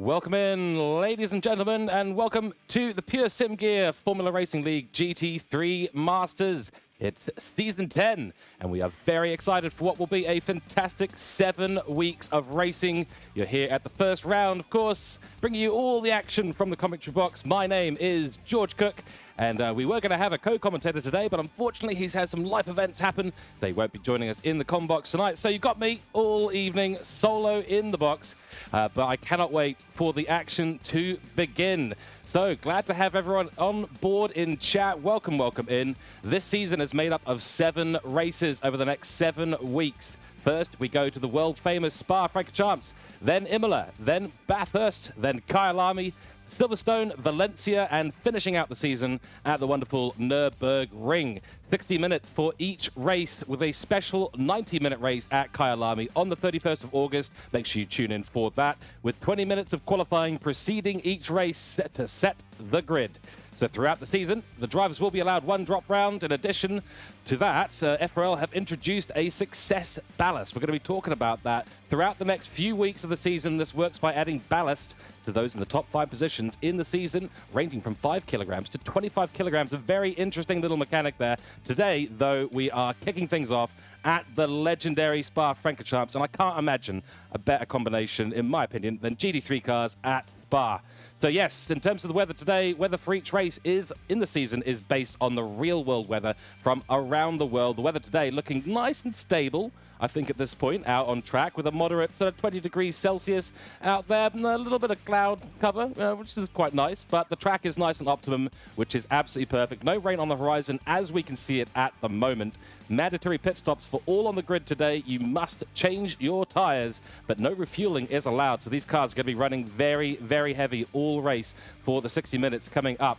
Welcome in, ladies and gentlemen, and welcome to the Pure Sim Gear Formula Racing League GT3 Masters. It's Season 10, and we are very excited for what will be a fantastic 7 weeks of racing. You're here at the first round, of course, bringing you all the action from the commentary box. My name is George Cook, and we were going to have a co-commentator today, but unfortunately he's had some life events happen, so he won't be joining us in the com box tonight. So you got me all evening, solo in the box, but I cannot wait for the action to begin. So glad to have everyone on board in chat. Welcome, welcome in. This season is made up of 7 races over the next 7 weeks. First, we go to the world-famous Spa-Francorchamps, then Imola, then Bathurst, then Kyalami, Silverstone, Valencia, and finishing out the season at the wonderful Nürburgring. 60 minutes for each race with a special 90-minute race at Kyalami on the 31st of August. Make sure you tune in for that, with 20 minutes of qualifying preceding each race set to set the grid. So throughout the season, the drivers will be allowed 1 drop round. In addition to that, FRL have introduced a success ballast. We're going to be talking about that throughout the next few weeks of the season. This works by adding ballast to those in the top 5 positions in the season, ranging from 5 kilograms to 25 kilograms. A very interesting little mechanic there. Today, though, we are kicking things off at the legendary Spa-Francorchamps, and I can't imagine a better combination, in my opinion, than GT3 cars at Spa. So yes, in terms of the weather today, weather for each race in the season is based on the real world weather from around the world. The weather today looking nice and stable, I think, at this point, out on track with a moderate sort of 20 degrees Celsius out there, and a little bit of cloud cover, which is quite nice, but the track is nice and optimum, which is absolutely perfect. No rain on the horizon as we can see it at the moment. Mandatory pit stops for all on the grid today. You must change your tires, but no refueling is allowed, so these cars are going to be running very, very heavy all race for the 60 minutes coming up.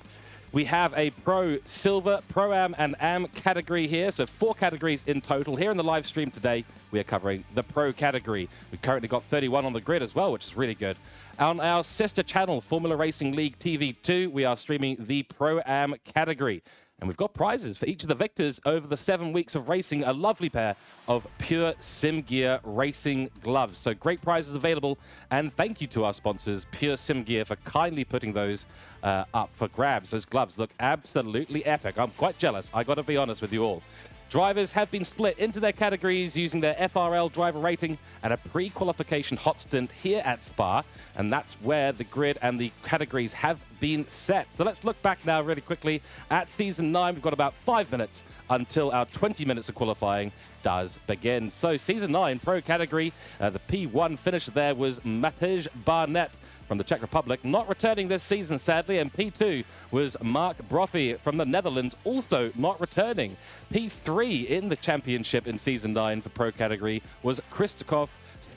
We have a Pro, Silver, Pro-Am, and Am category here, so 4 categories in total. Here in the live stream today, we are covering the Pro category. We've currently got 31 on the grid as well, which is really good. On our sister channel, Formula Racing League TV2, we are streaming the Pro-Am category. And we've got prizes for each of the victors over the 7 weeks of racing, a lovely pair of Pure Sim Gear racing gloves. So great prizes available, and thank you to our sponsors, Pure Sim Gear, for kindly putting those up for grabs. Those gloves look absolutely epic. I'm quite jealous, I got to be honest with you all. Drivers have been split into their categories using their FRL driver rating and a pre-qualification hot stint here at Spa, and that's where the grid and the categories have been set. So let's look back now really quickly at Season 9. We've got about 5 minutes until our 20 minutes of qualifying does begin. So Season 9 Pro category, the P1 finisher there was Matej Barnett from the Czech Republic, not returning this season, sadly, and P2 was Mark Brophy from the Netherlands, also not returning. P3 in the championship in Season 9 for Pro category was Krzysztof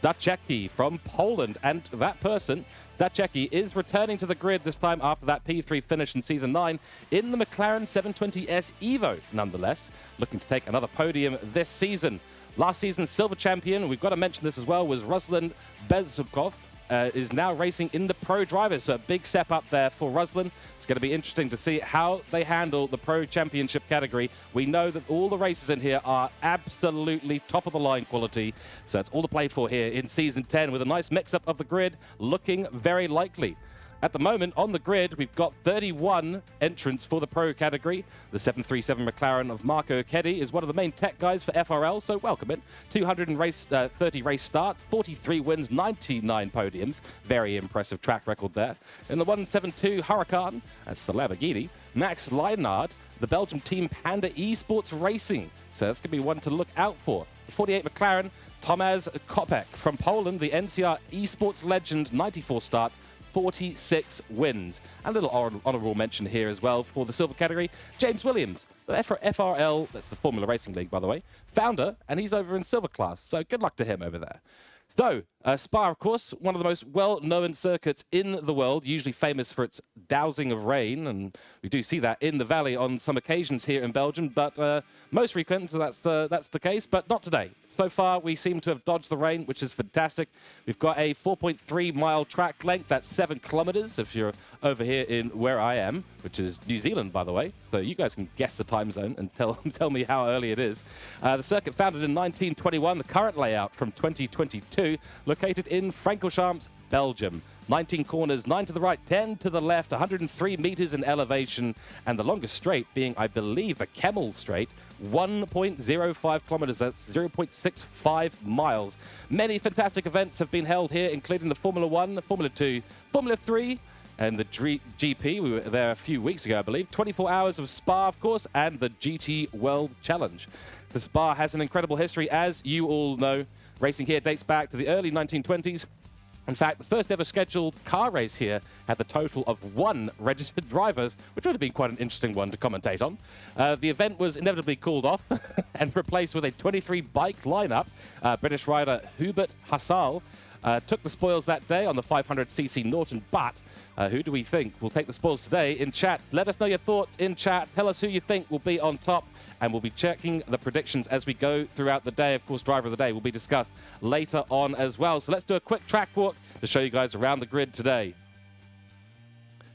Stachecki from Poland, and that person, Stachecki, is returning to the grid this time after that P3 finish in Season 9 in the McLaren 720S Evo, nonetheless, looking to take another podium this season. Last season's silver champion, we've got to mention this as well, was Ruslan Bezubkov, is now racing in the Pro drivers, so a big step up there for Ruslan. It's going to be interesting to see how they handle the Pro Championship category. We know that all the races in here are absolutely top-of-the-line quality, so it's all to play for here in Season 10 with a nice mix-up of the grid looking very likely. At the moment, on the grid, we've got 31 entrants for the Pro category. The 737 McLaren of Marco Keddy is one of the main tech guys for FRL, so welcome it. 230 race starts, 43 wins, 99 podiums. Very impressive track record there. In the 172 Huracan, that's the Lamborghini, Max Leinart, the Belgium team Panda Esports Racing. So that's going to be one to look out for. The 48 McLaren, Tomasz Kopek from Poland, the NCR Esports legend, 94 starts, 46 wins. A little honorable mention here as well for the silver category. James Williams, the FRL, that's the Formula Racing League, by the way, founder, and he's over in silver class. So good luck to him over there. So, Spa, of course, one of the most well-known circuits in the world, usually famous for its dousing of rain, and we do see that in the valley on some occasions here in Belgium, but most frequent, so that's the case, but not today. So far, we seem to have dodged the rain, which is fantastic. We've got a 4.3-mile track length. That's 7 kilometers if you're over here in where I am, which is New Zealand, by the way. So you guys can guess the time zone and tell me how early it is. The circuit founded in 1921, the current layout from 2022, located in Francorchamps, Belgium. 19 corners, 9 to the right, 10 to the left, 103 meters in elevation, and the longest straight being, I believe, the Kemmel Straight, 1.05 kilometers. That's 0.65 miles. Many fantastic events have been held here, including the Formula 1, Formula 2, Formula 3, and the GP. We were there a few weeks ago, I believe. 24 hours of Spa, of course, and the GT World Challenge. The Spa has an incredible history, as you all know. Racing here dates back to the early 1920s. In fact, the first ever scheduled car race here had the total of 1 registered drivers, which would have been quite an interesting one to commentate on. The event was inevitably called off and replaced with a 23 bike lineup. British rider Hubert Hassal took the spoils that day on the 500cc Norton, but who do we think will take the spoils today? In chat, let us know your thoughts in chat. Tell us who you think will be on top, and we'll be checking the predictions as we go throughout the day. Of course, driver of the day will be discussed later on as well. So let's do a quick track walk to show you guys around the grid today.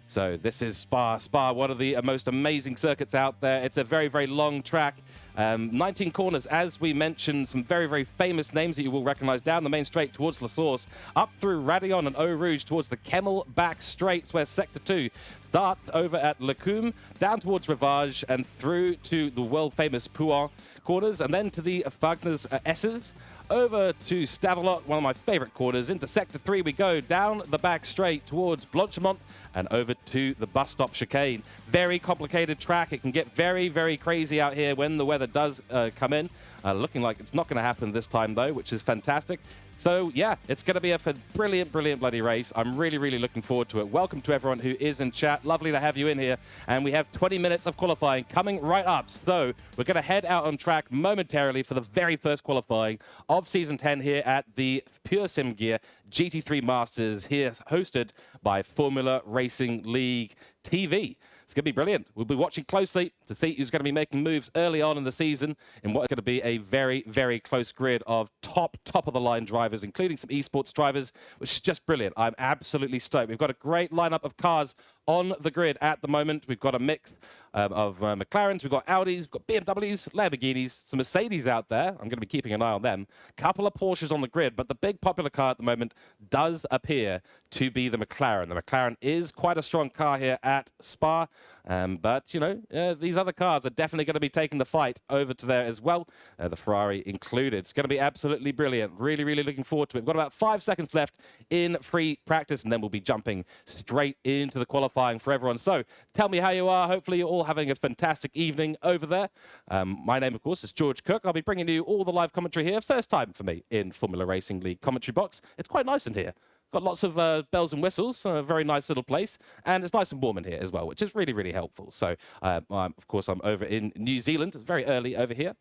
So this is Spa. Spa, one of the most amazing circuits out there. It's a very, very long track. 19 corners, as we mentioned, some very, very famous names that you will recognize down the main straight towards La Source, up through Radion and Eau Rouge towards the Kemmel back straights, where Sector 2 starts over at Lecumbe, down towards Rivage, and through to the world-famous Pouin corners, and then to the Fagner's S's, over to Stavelot, one of my favorite corners. Into Sector 3 we go, down the back straight towards Blanchemont, and over to the bus stop chicane. Very complicated track. It can get very, very crazy out here when the weather does come in. Looking like it's not going to happen this time, though, which is fantastic. So, yeah, it's going to be a brilliant, brilliant bloody race. I'm really, really looking forward to it. Welcome to everyone who is in chat. Lovely to have you in here. And we have 20 minutes of qualifying coming right up. So we're going to head out on track momentarily for the very first qualifying of Season 10 here at the Pure Sim Gear GT3 Masters, here hosted by Formula Racing League TV. It's going to be brilliant. We'll be watching closely to see who's going to be making moves early on in the season in what's going to be a very, very close grid of top-of-the-line drivers, including some esports drivers, which is just brilliant. I'm absolutely stoked. We've got a great lineup of cars on the grid at the moment. We've got a mix of McLarens, we've got Audis, we've got BMWs, Lamborghinis, some Mercedes out there. I'm going to be keeping an eye on them. A couple of Porsches on the grid, but the big popular car at the moment does appear to be the McLaren. The McLaren is quite a strong car here at Spa, but, you know, these other cars are definitely going to be taking the fight over to there as well, the Ferrari included. It's going to be absolutely brilliant. Really, really looking forward to it. We've got about 5 seconds left in free practice, and then we'll be jumping straight into the qualifying for everyone. So tell me how you are. Hopefully you're all having a fantastic evening over there. My name, of course, is George Cook. I'll be bringing you all the live commentary here. First time for me in Formula Racing League commentary box. It's quite nice in here. Got lots of bells and whistles, a very nice little place, and it's nice and warm in here as well, which is really, really helpful. So, of course, I'm over in New Zealand. It's very early over here.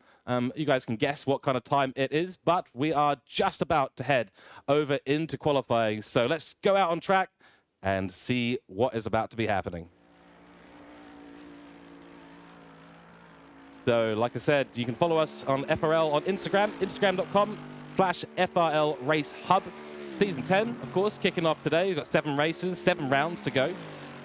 You guys can guess what kind of time it is, but we are just about to head over into qualifying. So let's go out on track and see what is about to be happening. So, like I said, you can follow us on FRL on Instagram, instagram.com/FRL Race Hub. Season 10, of course, kicking off today. We've got 7 races, 7 rounds to go.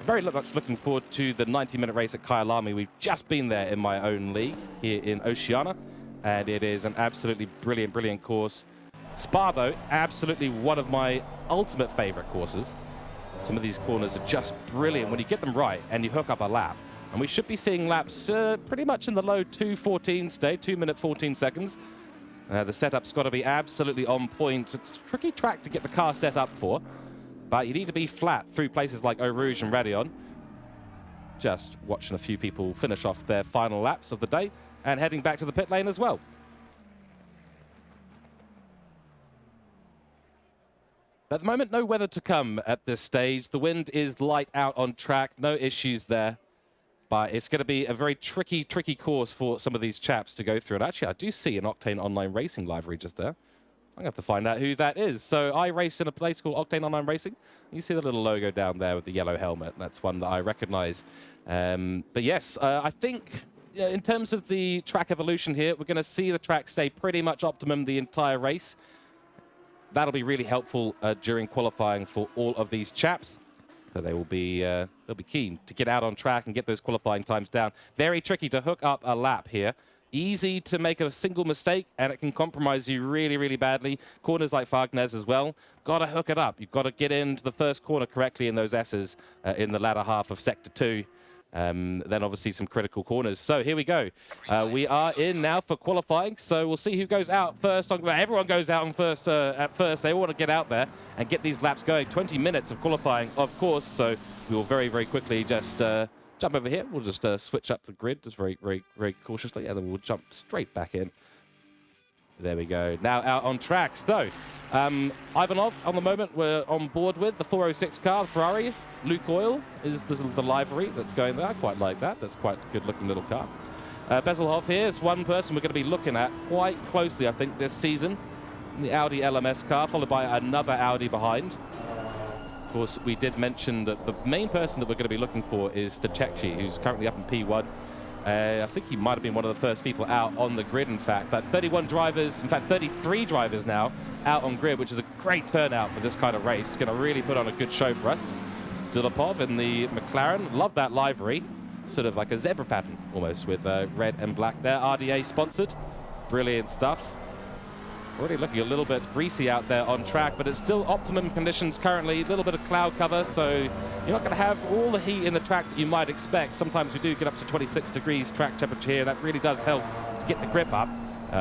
Very much looking forward to the 90-minute race at Kyalami. We've just been there in my own league here in Oceania, and it is an absolutely brilliant, brilliant course. Spa, though, absolutely one of my ultimate favorite courses. Some of these corners are just brilliant when you get them right and you hook up a lap. And we should be seeing laps pretty much in the low 2:14 today, 2 minute 14 seconds. The setup's got to be absolutely on point. It's a tricky track to get the car set up for, but you need to be flat through places like Eau Rouge and Radion. Just watching a few people finish off their final laps of the day and heading back to the pit lane as well. At the moment, no weather to come at this stage. The wind is light out on track, no issues there. But it's going to be a very tricky, tricky course for some of these chaps to go through. And actually, I do see an Octane Online Racing livery just there. I'm going to have to find out who that is. So I race in a place called Octane Online Racing. You see the little logo down there with the yellow helmet. That's one that I recognize. But yes, I think in terms of the track evolution here, we're going to see the track stay pretty much optimum the entire race. That'll be really helpful during qualifying for all of these chaps. So they'll be keen to get out on track and get those qualifying times down. Very tricky to hook up a lap here. easy to make a single mistake, and it can compromise you really, really badly. Corners like Fagnes as well. Got to hook it up. You've got to get into the first corner correctly in those S's in the latter half of Sector 2. Then obviously some critical corners. So here we go. We are in now for qualifying. So we'll see who goes out first. Everyone goes out on first at first. They all want to get out there and get these laps going. 20 minutes of qualifying, of course. So we will very, very quickly just jump over here. We'll just switch up the grid just very, very, very cautiously, and then we'll jump straight back in. There we go. Now out on track. So, Ivanov, on the moment, we're on board with the 406 car, the Ferrari. Luke Oil is the livery that's going there. I quite like that. That's quite a good-looking little car. Bezelhoff here is one person we're going to be looking at quite closely, I think, this season. The Audi LMS car, followed by another Audi behind. Of course, we did mention that the main person that we're going to be looking for is Stachecki, who's currently up in P1. I think he might have been one of the first people out on the grid, in fact. But 31 drivers, in fact 33 drivers now out on grid, which is a great turnout for this kind of race. Going to really put on a good show for us. Dulapov in the McLaren, love that livery. Sort of like a zebra pattern almost, with red and black there. RDA sponsored, brilliant stuff. Already looking a little bit greasy out there on track, but it's still optimum conditions currently. A little bit of cloud cover, so you're not going to have all the heat in the track that you might expect. Sometimes we do get up to 26 degrees track temperature here. That really does help to get the grip up.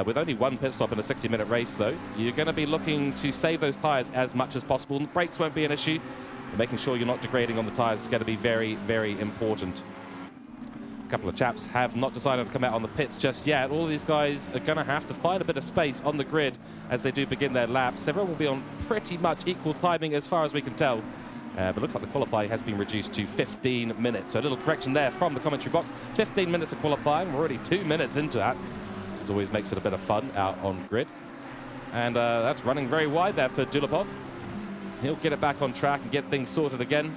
With only one pit stop in a 60-minute race, though, you're going to be looking to save those tyres as much as possible. The brakes won't be an issue. Making sure you're not degrading on the tyres is going to be very, very important. A couple of chaps have not decided to come out on the pits just yet. All of these guys are going to have to find a bit of space on the grid as they do begin their laps. Everyone will be on pretty much equal timing as far as we can tell. But it looks like the qualifying has been reduced to 15 minutes. So a little correction there from the commentary box. 15 minutes of qualifying. We're already 2 minutes into that. It always makes it a bit of fun out on grid. And that's running very wide there for Dulapov. He'll get it back on track and get things sorted again.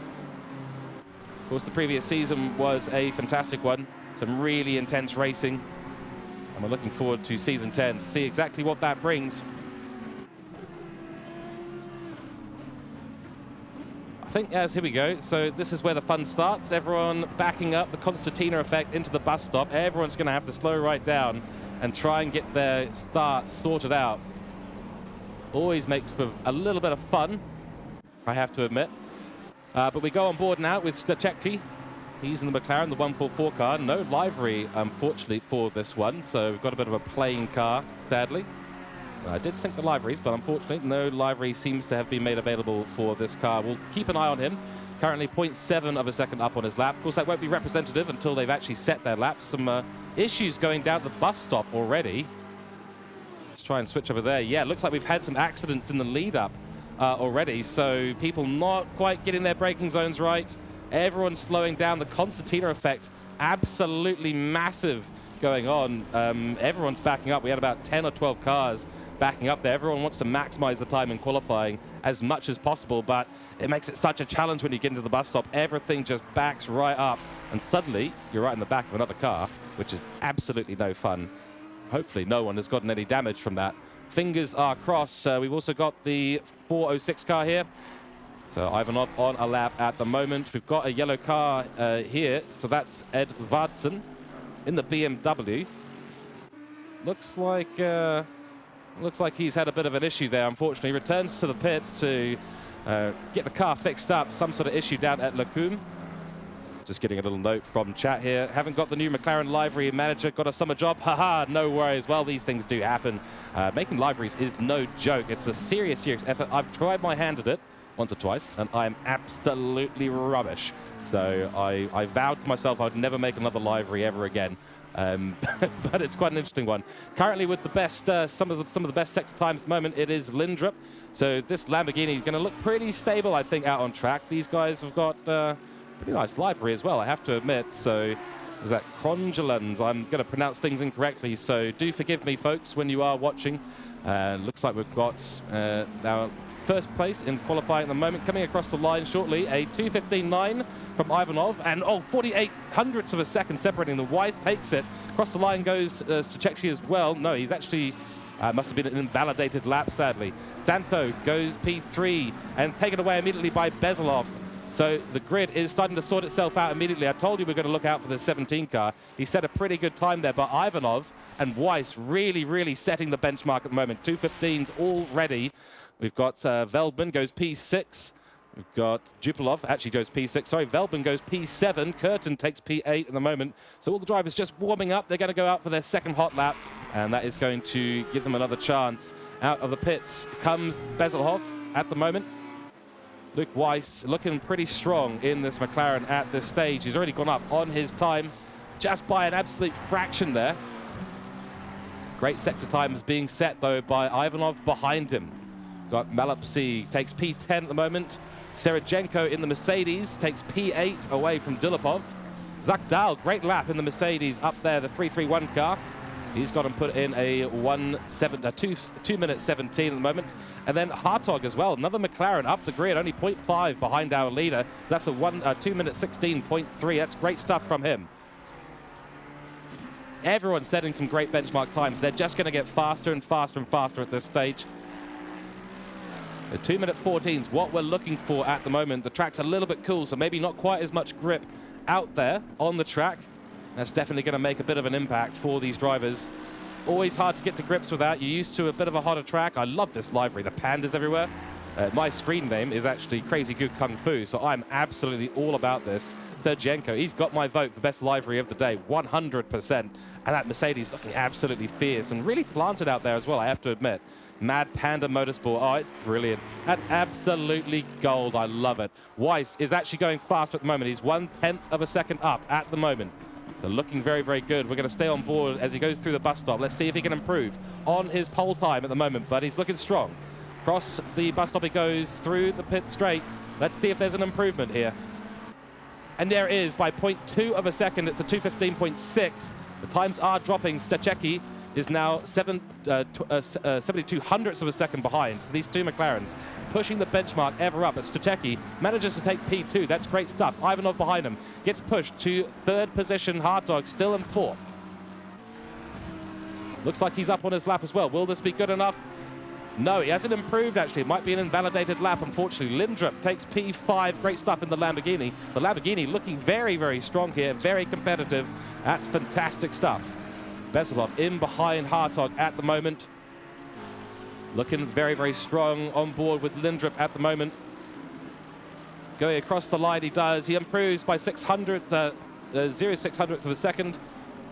Of course, the previous season was a fantastic one. Some really intense racing. And we're looking forward to season 10 to see exactly what that brings. I think, here we go. So this is where the fun starts. Everyone backing up, the Constantina effect into the bus stop. Everyone's going to have to slow right down and try and get their start sorted out. Always makes for a little bit of fun, I have to admit. But we go on board now with Stachecki. He's in the McLaren, the 144 car. No livery, unfortunately, for this one. So we've got a bit of a plain car, sadly. I did sync the liveries, but unfortunately, no livery seems to have been made available for this car. We'll keep an eye on him. Currently 0.7 of a second up on his lap. Of course, that won't be representative until they've actually set their laps. Some issues going down the bus stop already. Let's try and switch over there. Yeah, it looks like we've had some accidents in the lead-up already, so people not quite getting their braking zones right. Everyone's slowing down. The Constantina effect, absolutely massive going on. Everyone's backing up. We had about 10 or 12 cars backing up there. Everyone wants to maximize the time in qualifying as much as possible, but it makes it such a challenge when you get into the bus stop. Everything just backs right up, and suddenly you're right in the back of another car, which is absolutely no fun. Hopefully no one has gotten any damage from that. Fingers are crossed. We've also got the 406 car here. So Ivanov on a lap at the moment. We've got a yellow car here. So that's Ed Vadsen in the BMW. Looks like he's had a bit of an issue there, unfortunately. Returns to the pits to get the car fixed up. Some sort of issue down at Lacombe. Just getting a little note from chat here. Haven't got the new McLaren livery manager. Got a summer job. Haha, no worries. Well, these things do happen. Making liveries is no joke. It's a serious effort. I've tried my hand at it once or twice, and I'm absolutely rubbish. So I vowed to myself I'd never make another livery ever again. But it's quite an interesting one. Currently with the best, some of the best sector times at the moment, it is Lindrup. So this Lamborghini is going to look pretty stable, I think, out on track. These guys have got pretty nice livery as well, I have to admit. So is that Crongelans? I'm going to pronounce things incorrectly, so do forgive me, folks, when you are watching. Looks like we've got our first place in qualifying at the moment. Coming across the line shortly, a 2:15.9 from Ivanov, and 48 hundredths of a second separating them. Weiss takes it. Across the line goes Stachecki as well. No, he's actually must have been an invalidated lap, sadly. Santo goes P3 and taken away immediately by Bezelhoff. So the grid is starting to sort itself out immediately. I told you we're going to look out for the 17 car. He set a pretty good time there, but Ivanov and Weiss really setting the benchmark at the moment. 2:15s already. We've got Veldman goes P6. We've got Dupolov actually goes P6. Sorry, Veldman goes P7. Curtin takes P8 at the moment. So all the drivers just warming up. They're going to go out for their second hot lap, and that is going to give them another chance. Out of the pits comes Bezelhoff at the moment. Luke Weiss looking pretty strong in this McLaren at this stage. He's already gone up on his time just by an absolute fraction there. Great sector times being set, though, by Ivanov behind him. Got Malapsy takes P10 at the moment. Serejenko in the Mercedes takes P8 away from Dulipov. Zach Dahl, great lap in the Mercedes up there, the 331 car. He's got him put in a 2 minute 17 at the moment. And then Hartog as well, another McLaren up the grid, only 0.5 behind our leader. So that's a 2 minute 16.3. That's great stuff from him. Everyone's setting some great benchmark times. They're just going to get faster and faster and faster at this stage. The 2 minute 14 is what we're looking for at the moment. The track's a little bit cool, so maybe not quite as much grip out there on the track. That's definitely going to make a bit of an impact for these drivers. Always hard to get to grips with that. You're used to a bit of a hotter track. I love this livery, the pandas everywhere. My screen name is actually Crazy Good Kung Fu, so I'm absolutely all about this. Sergienko, he's got my vote for best livery of the day, 100%. And that Mercedes looking absolutely fierce and really planted out there as well, I have to admit. Mad Panda Motorsport, oh, it's brilliant. That's absolutely gold, I love it. Weiss is actually going faster at the moment. He's 1/10 of a second up at the moment. So looking very good. We're going to stay on board as he goes through the bus stop. Let's see if he can improve on his pole time at the moment, but he's looking strong. Across the bus stop he goes through the pit straight. Let's see if there's an improvement here. And there is by 0.2 of a second. It's a 2:15.6. The times are dropping. Stachecki is now 72 hundredths of a second behind. So these two McLarens pushing the benchmark ever up. But Stachecki manages to take P2. That's great stuff. Ivanov behind him gets pushed to third position. Hartog still in fourth. Looks like he's up on his lap as well. Will this be good enough? No, he hasn't improved, actually. It might be an invalidated lap, unfortunately. Lindrup takes P5. Great stuff in the Lamborghini. The Lamborghini looking very strong here, very competitive. That's fantastic stuff. Bezelhoff in behind Hartog at the moment. Looking very strong on board with Lindrup at the moment. Going across the line, he does. He improves by 0.06 of a second.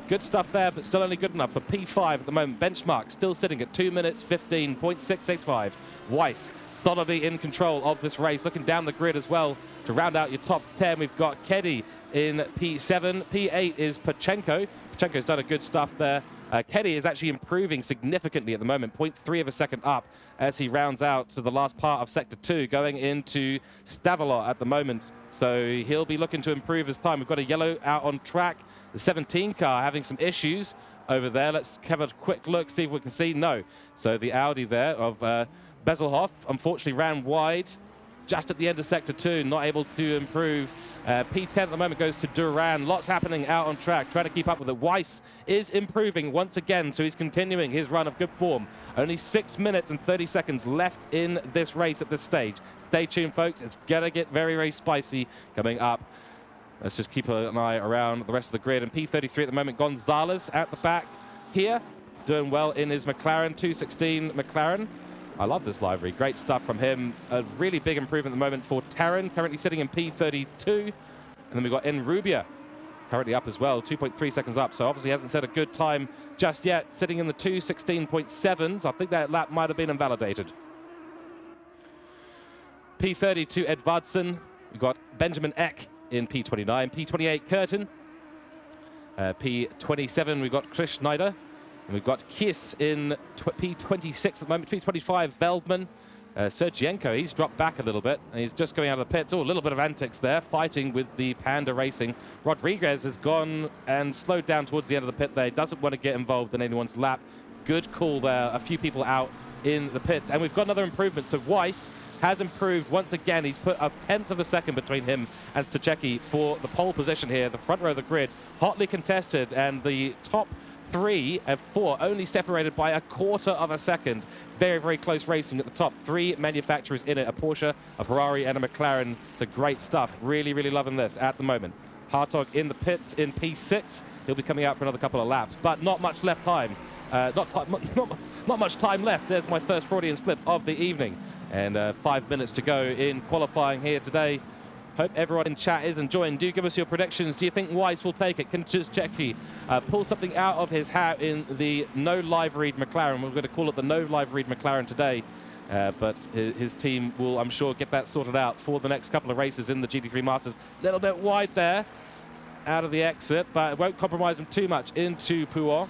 Good stuff there, but still only good enough for P5 at the moment. Benchmark still sitting at 2 minutes 15.685. Weiss solidly in control of this race. Looking down the grid as well to round out your top 10. We've got Keddy in P7. P8 is Pachenko. Pachenko's done a good stuff there. Keddy is actually improving significantly at the moment, 0.3 of a second up as he rounds out to the last part of Sector 2, going into Stavelot at the moment. So he'll be looking to improve his time. We've got a yellow out on track. The 17 car having some issues over there. Let's have a quick look, see if we can see. No. So the Audi there of Bezelhoff unfortunately ran wide just at the end of Sector 2, not able to improve. P10 at the moment goes to Duran. Lots happening out on track, trying to keep up with it. Weiss is improving once again, so he's continuing his run of good form. Only 6 minutes and 30 seconds left in this race at this stage. Stay tuned, folks. It's going to get very spicy coming up. Let's just keep an eye around the rest of the grid. And P33 at the moment, Gonzalez at the back here, doing well in his McLaren, 216 McLaren. I love this livery. Great stuff from him. A really big improvement at the moment for Taran, currently sitting in P32. And then we've got Enrubia, currently up as well, 2.3 seconds up. So obviously hasn't set a good time just yet, sitting in the 2:16.7s. I think that lap might have been invalidated. P32 Edvardsen. We've got Benjamin Eck in P29. P28 Curtin. P27 we've got Chris Schneider. And we've got Kiss in P26 at the moment. P25 Veldman. Sergienko, he's dropped back a little bit, and he's just going out of the pits. Oh, a little bit of antics there, fighting with the Panda Racing. Rodriguez has gone and slowed down towards the end of the pit there. He doesn't want to get involved in anyone's lap. Good call there. A few people out in the pits. And we've got another improvement. So Weiss has improved once again. He's put a 1/10 of a second between him and Stachecki for the pole position here. The front row of the grid, hotly contested, and the top 3 and 4 only separated by a quarter of a second. Very, very close racing at the top. 3 manufacturers in it, a Porsche, a Ferrari, and a McLaren. So great stuff. Really, really loving this at the moment. Hartog in the pits in P6. He'll be coming out for another couple of laps, but not much left time. Not much time left. There's my first Freudian slip of the evening. And 5 minutes to go in qualifying here today. Hope everyone in chat is enjoying. Do give us your predictions. Do you think Weiss will take it? Can Czechii pull something out of his hat in the no liveried McLaren? We're going to call it the no liveried McLaren today. But his team will, I'm sure, get that sorted out for the next couple of races in the GT3 Masters. A little bit wide there out of the exit, but it won't compromise him too much into Pouon.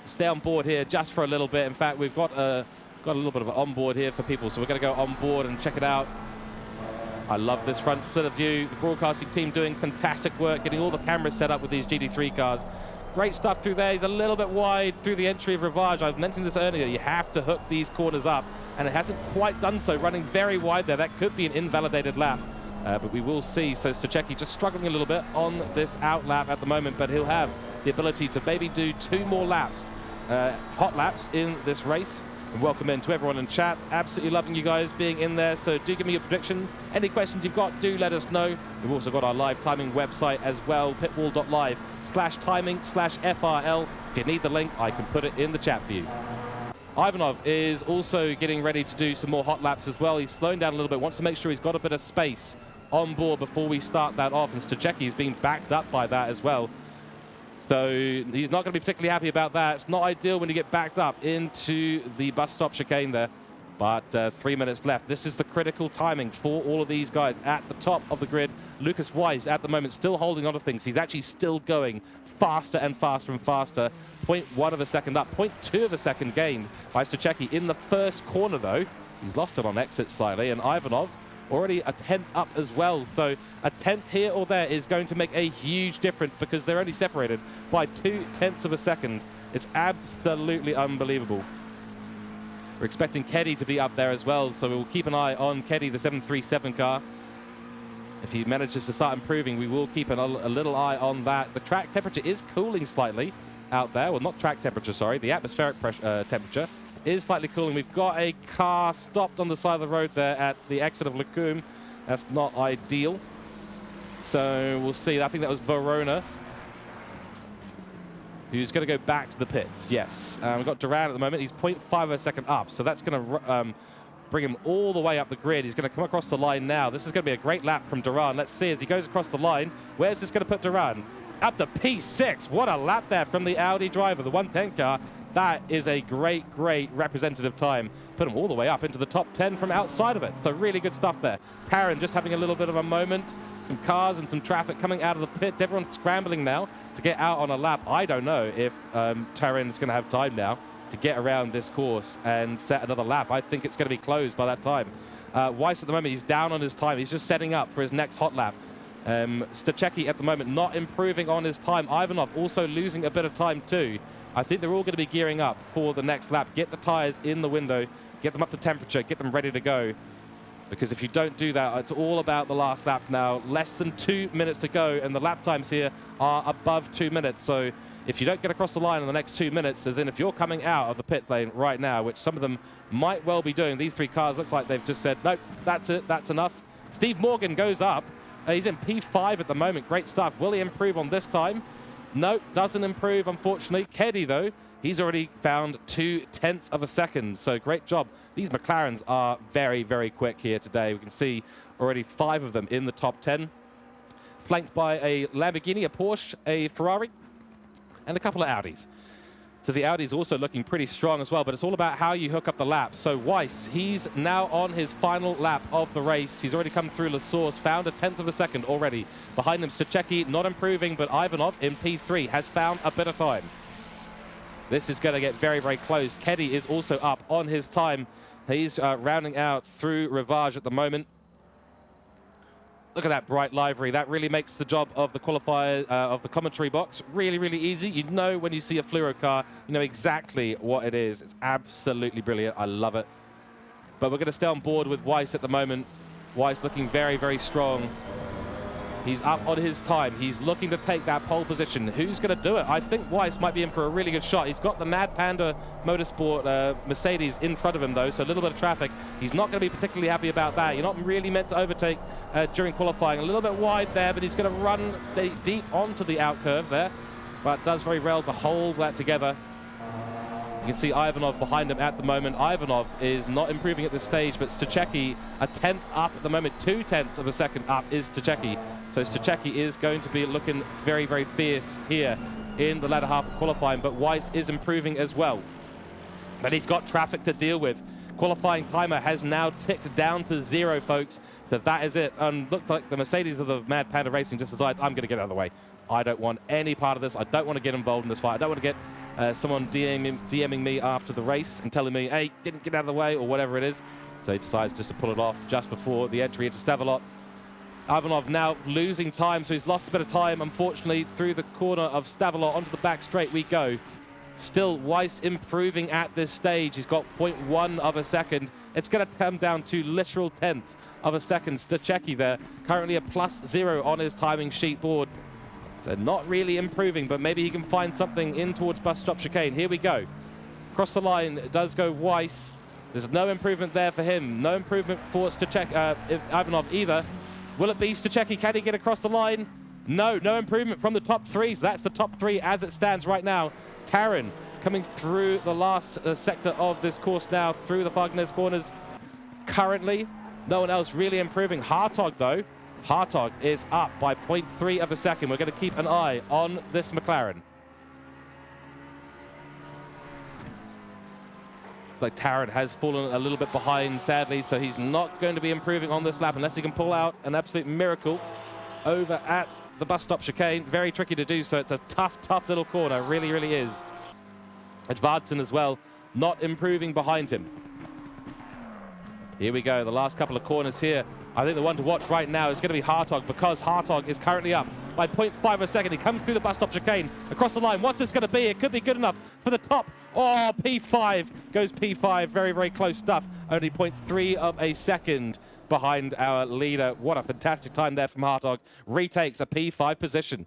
Stay on board here just for a little bit. In fact, we've got a little bit of an onboard here for people, so we're going to go on board and check it out. I love this front split of view. The broadcasting team doing fantastic work, getting all the cameras set up with these GT3 cars. Great stuff through there. He's a little bit wide through the entry of Rivage. I mentioned this earlier. You have to hook these corners up, and it hasn't quite done so, running very wide there. That could be an invalidated lap, but we will see. So Czechii just struggling a little bit on this out lap at the moment, but he'll have the ability to maybe do 2 more laps, hot laps in this race. And welcome in to everyone in chat. Absolutely loving you guys being in there, so do give me your predictions. Any questions you've got, do let us know. We've also got our live timing website as well, pitwall.live/timing/FRL. If you need the link, I can put it in the chat for you. Ivanov is also getting ready to do some more hot laps as well. He's slowing down a little bit, wants to make sure he's got a bit of space on board before we start that off, and Czechii is being backed up by that as well. So he's not going to be particularly happy about that. It's not ideal when you get backed up into the bus stop chicane there. But 3 minutes left. This is the critical timing for all of these guys at the top of the grid. Lucas Weiss at the moment still holding on to things. He's actually still going faster and faster and faster. 0.1 of a second up, 0.2 of a second gained by Czechii in the first corner though. He's lost it on exit slightly, and Ivanov already a 10th up as well. So a 10th here or there is going to make a huge difference because they're only separated by 0.2 of a second. It's absolutely unbelievable. We're expecting Keddy to be up there as well, so we'll keep an eye on Keddy, the 737 car. If he manages to start improving, we will keep a little eye on that. The track temperature is cooling slightly out there. Well, not track temperature, sorry. The atmospheric pressure, temperature is slightly cooling. We've got a car stopped on the side of the road there at the exit of Lacombe. That's not ideal. So we'll see. I think that was Verona, who's going to go back to the pits. Yes. We've got Duran at the moment. He's 0.5 of a second up. So that's going to bring him all the way up the grid. He's going to come across the line now. This is going to be a great lap from Duran. Let's see as he goes across the line. Where's this going to put Duran? Up to P6. What a lap there from the Audi driver, the 110 car. That is a great, great representative time. Put him all the way up into the top 10 from outside of it. So really good stuff there. Taran just having a little bit of a moment. Some cars and some traffic coming out of the pits. Everyone's scrambling now to get out on a lap. I don't know if Taran's going to have time now to get around this course and set another lap. I think it's going to be closed by that time. Weiss at the moment, he's down on his time. He's just setting up for his next hot lap. Czechii at the moment not improving on his time. Ivanov also losing a bit of time too. I think they're all going to be gearing up for the next lap. Get the tires in the window, get them up to temperature, get them ready to go. Because if you don't do that, it's all about the last lap now. Less than 2 minutes to go, and the lap times here are above 2 minutes. So if you don't get across the line in the next 2 minutes, as in if you're coming out of the pit lane right now, which some of them might well be doing, these 3 cars look like they've just said, nope, that's it, that's enough. Steve Morgan goes up. He's in P5 at the moment. Great stuff. Will he improve on this time? No, doesn't improve, unfortunately. Keddy, though, he's already found 0.2 of a second, so great job. These McLarens are very, very quick here today. We can see already 5 of them in the top 10, flanked by a Lamborghini, a Porsche, a Ferrari, and a couple of Audis. So the Audi's also looking pretty strong as well, but it's all about how you hook up the lap. So Weiss, he's now on his final lap of the race. He's already come through La Source, found a 10th of a second already. Behind him, Czechii, not improving, but Ivanov in P3 has found a bit of time. This is going to get very, very close. Keddy is also up on his time. He's rounding out through Rivage at the moment. Look at that bright livery. That really makes the job of the qualifier, of the commentary box, really, really easy. You know when you see a fluoro car, you know exactly what it is. It's absolutely brilliant. I love it. But we're going to stay on board with Weiss at the moment. Weiss looking very, very strong. He's up on his time. He's looking to take that pole position. Who's going to do it? I think Weiss might be in for a really good shot. He's got the Mad Panda Motorsport Mercedes in front of him, though, so a little bit of traffic. He's not going to be particularly happy about that. You're not really meant to overtake during qualifying. A little bit wide there, but he's going to run deep onto the out curve there, but does very well to hold that together. You can see Ivanov behind him at the moment. Ivanov is not improving at this stage, but Stachecki a 10th up at the moment. 0.2 of a second up is Stachecki. So Stachecki is going to be looking very, very fierce here in the latter half of qualifying, but Weiss is improving as well. But he's got traffic to deal with. Qualifying timer has now ticked down to 0, folks. So that is it. And looks like the Mercedes of the Mad Panda Racing just decides, I'm going to get out of the way. I don't want any part of this. I don't want to get involved in this fight. I don't want to get someone DMing me after the race and telling me, hey, didn't get out of the way, or whatever it is. So he decides just to pull it off just before the entry into Stavelot. Ivanov now losing time, so he's lost a bit of time, unfortunately, through the corner of Stavelot. Onto the back straight we go. Still, Weiss improving at this stage. He's got 0.1 of a second. It's going to come down to literal 10th of a second. Stachecki there, currently a +0 on his timing sheet board. So not really improving, but maybe he can find something in towards bus stop chicane. Here we go. Across the line, it does go Weiss. There's no improvement there for him. No improvement for Ivanov either. Will it be Stachecki? Can he get across the line? No improvement from the top 3. So that's the top 3 as it stands right now. Taran coming through the last sector of this course now, through the Fargnez corners. Currently, no one else really improving. Hartog, though. Hartog is up by 0.3 of a second. We're going to keep an eye on this McLaren. It's like Taran has fallen a little bit behind, sadly, so he's not going to be improving on this lap unless he can pull out an absolute miracle over at the bus stop chicane. Very tricky to do so. It's a tough little corner. Really, really is. Edvardsen as well, not improving behind him. Here we go, the last couple of corners here. I think the one to watch right now is going to be Hartog, because Hartog is currently up by 0.5 of a second. He comes through the bus stop chicane across the line. What's this going to be? It could be good enough for the top. Oh, P5 goes P5. Very, very close stuff. Only 0.3 of a second behind our leader. What a fantastic time there from Hartog. Retakes a P5 position.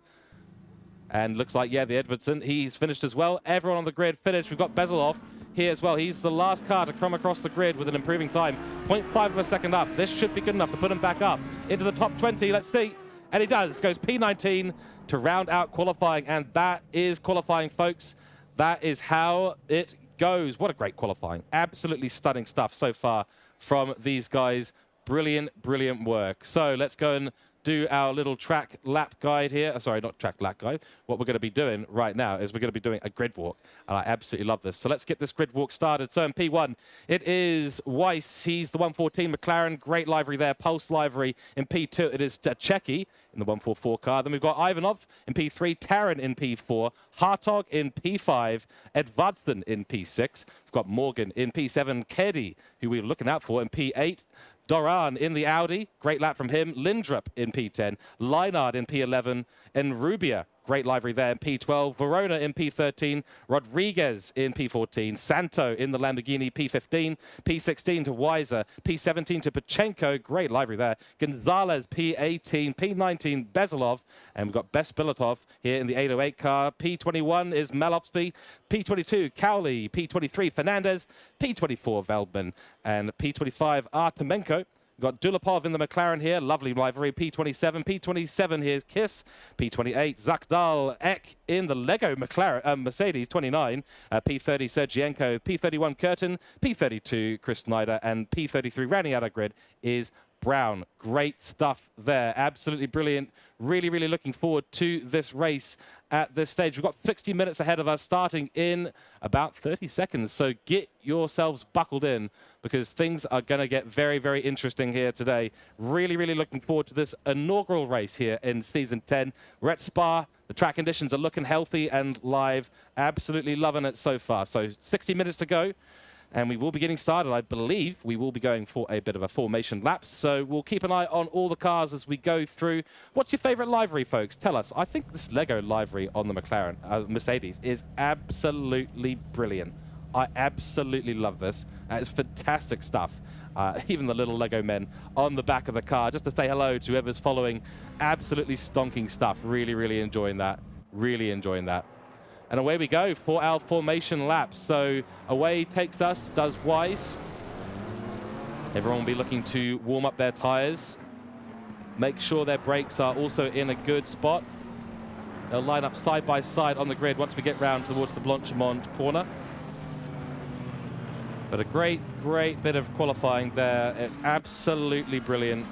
And looks like, yeah, the Edvardsen, he's finished as well. Everyone on the grid finished. We've got Bezalov here as well. He's the last car to come across the grid with an improving time. 0.5 of a second up. This should be good enough to put him back up into the top 20. Let's see. And he does. Goes P19 to round out qualifying. And that is qualifying, folks. That is how it goes. What a great qualifying. Absolutely stunning stuff so far from these guys. Brilliant, brilliant work. So let's go and do our little track lap guide here. Sorry, not track lap guide. What we're going to be doing right now is we're going to be doing a grid walk. And I absolutely love this. So let's get this grid walk started. So in P1, it is Weiss. He's the 114 McLaren. Great livery there. Pulse livery. In P2, it is Stachecki in the 144 car. Then we've got Ivanov in P3, Taran in P4, Hartog in P5, Edvardsen in P6. We've got Morgan in P7, Keddy, who we're looking out for, in P8. Doran in the Audi, great lap from him. Lindrup in P10, Leinard in P11, and Rubia, great livery there in P12. Verona in P13, Rodriguez in P14, Santo in the Lamborghini P15, P16 to Weiser, P17 to Pachenko, great livery there. Gonzalez P18, P19 Bezalov, and we've got Bespilatov here in the 808 car. P21 is Malopsky, P22 Cowley, P23 Fernandez, P24 Veldman, and P25 Artemenko. We've got Dulapov in the McLaren here, lovely livery, P27. P27 here's Kiss, P28 Zakdal Ek in the Lego McLaren, Mercedes 29, P30 Sergienko, P31 Curtin, P32 Chris Snyder, and P33 rounding out our grid is Brown. Great stuff there, absolutely brilliant. Really, really looking forward to this race at this stage. We've got 60 minutes ahead of us, starting in about 30 seconds. So get yourselves buckled in, because things are going to get very, very interesting here today. Really, really looking forward to this inaugural race here in Season 10. We're at Spa. The track conditions are looking healthy and live. Absolutely loving it so far. So 60 minutes to go. And we will be getting started. I believe we will be going for a bit of a formation lap. So we'll keep an eye on all the cars as we go through. What's your favorite livery, folks? Tell us. I think this Lego livery on the McLaren, Mercedes, is absolutely brilliant. I absolutely love this. It's fantastic stuff. even the little Lego men on the back of the car, just to say hello to whoever's following. Absolutely stonking stuff. Really, really enjoying that. Really enjoying that. And away we go for our formation lap. So away takes us, does Weiss. Everyone will be looking to warm up their tires. Make sure their brakes are also in a good spot. They'll line up side by side on the grid once we get round towards the Blanchimont corner. But a great, great bit of qualifying there. It's absolutely brilliant.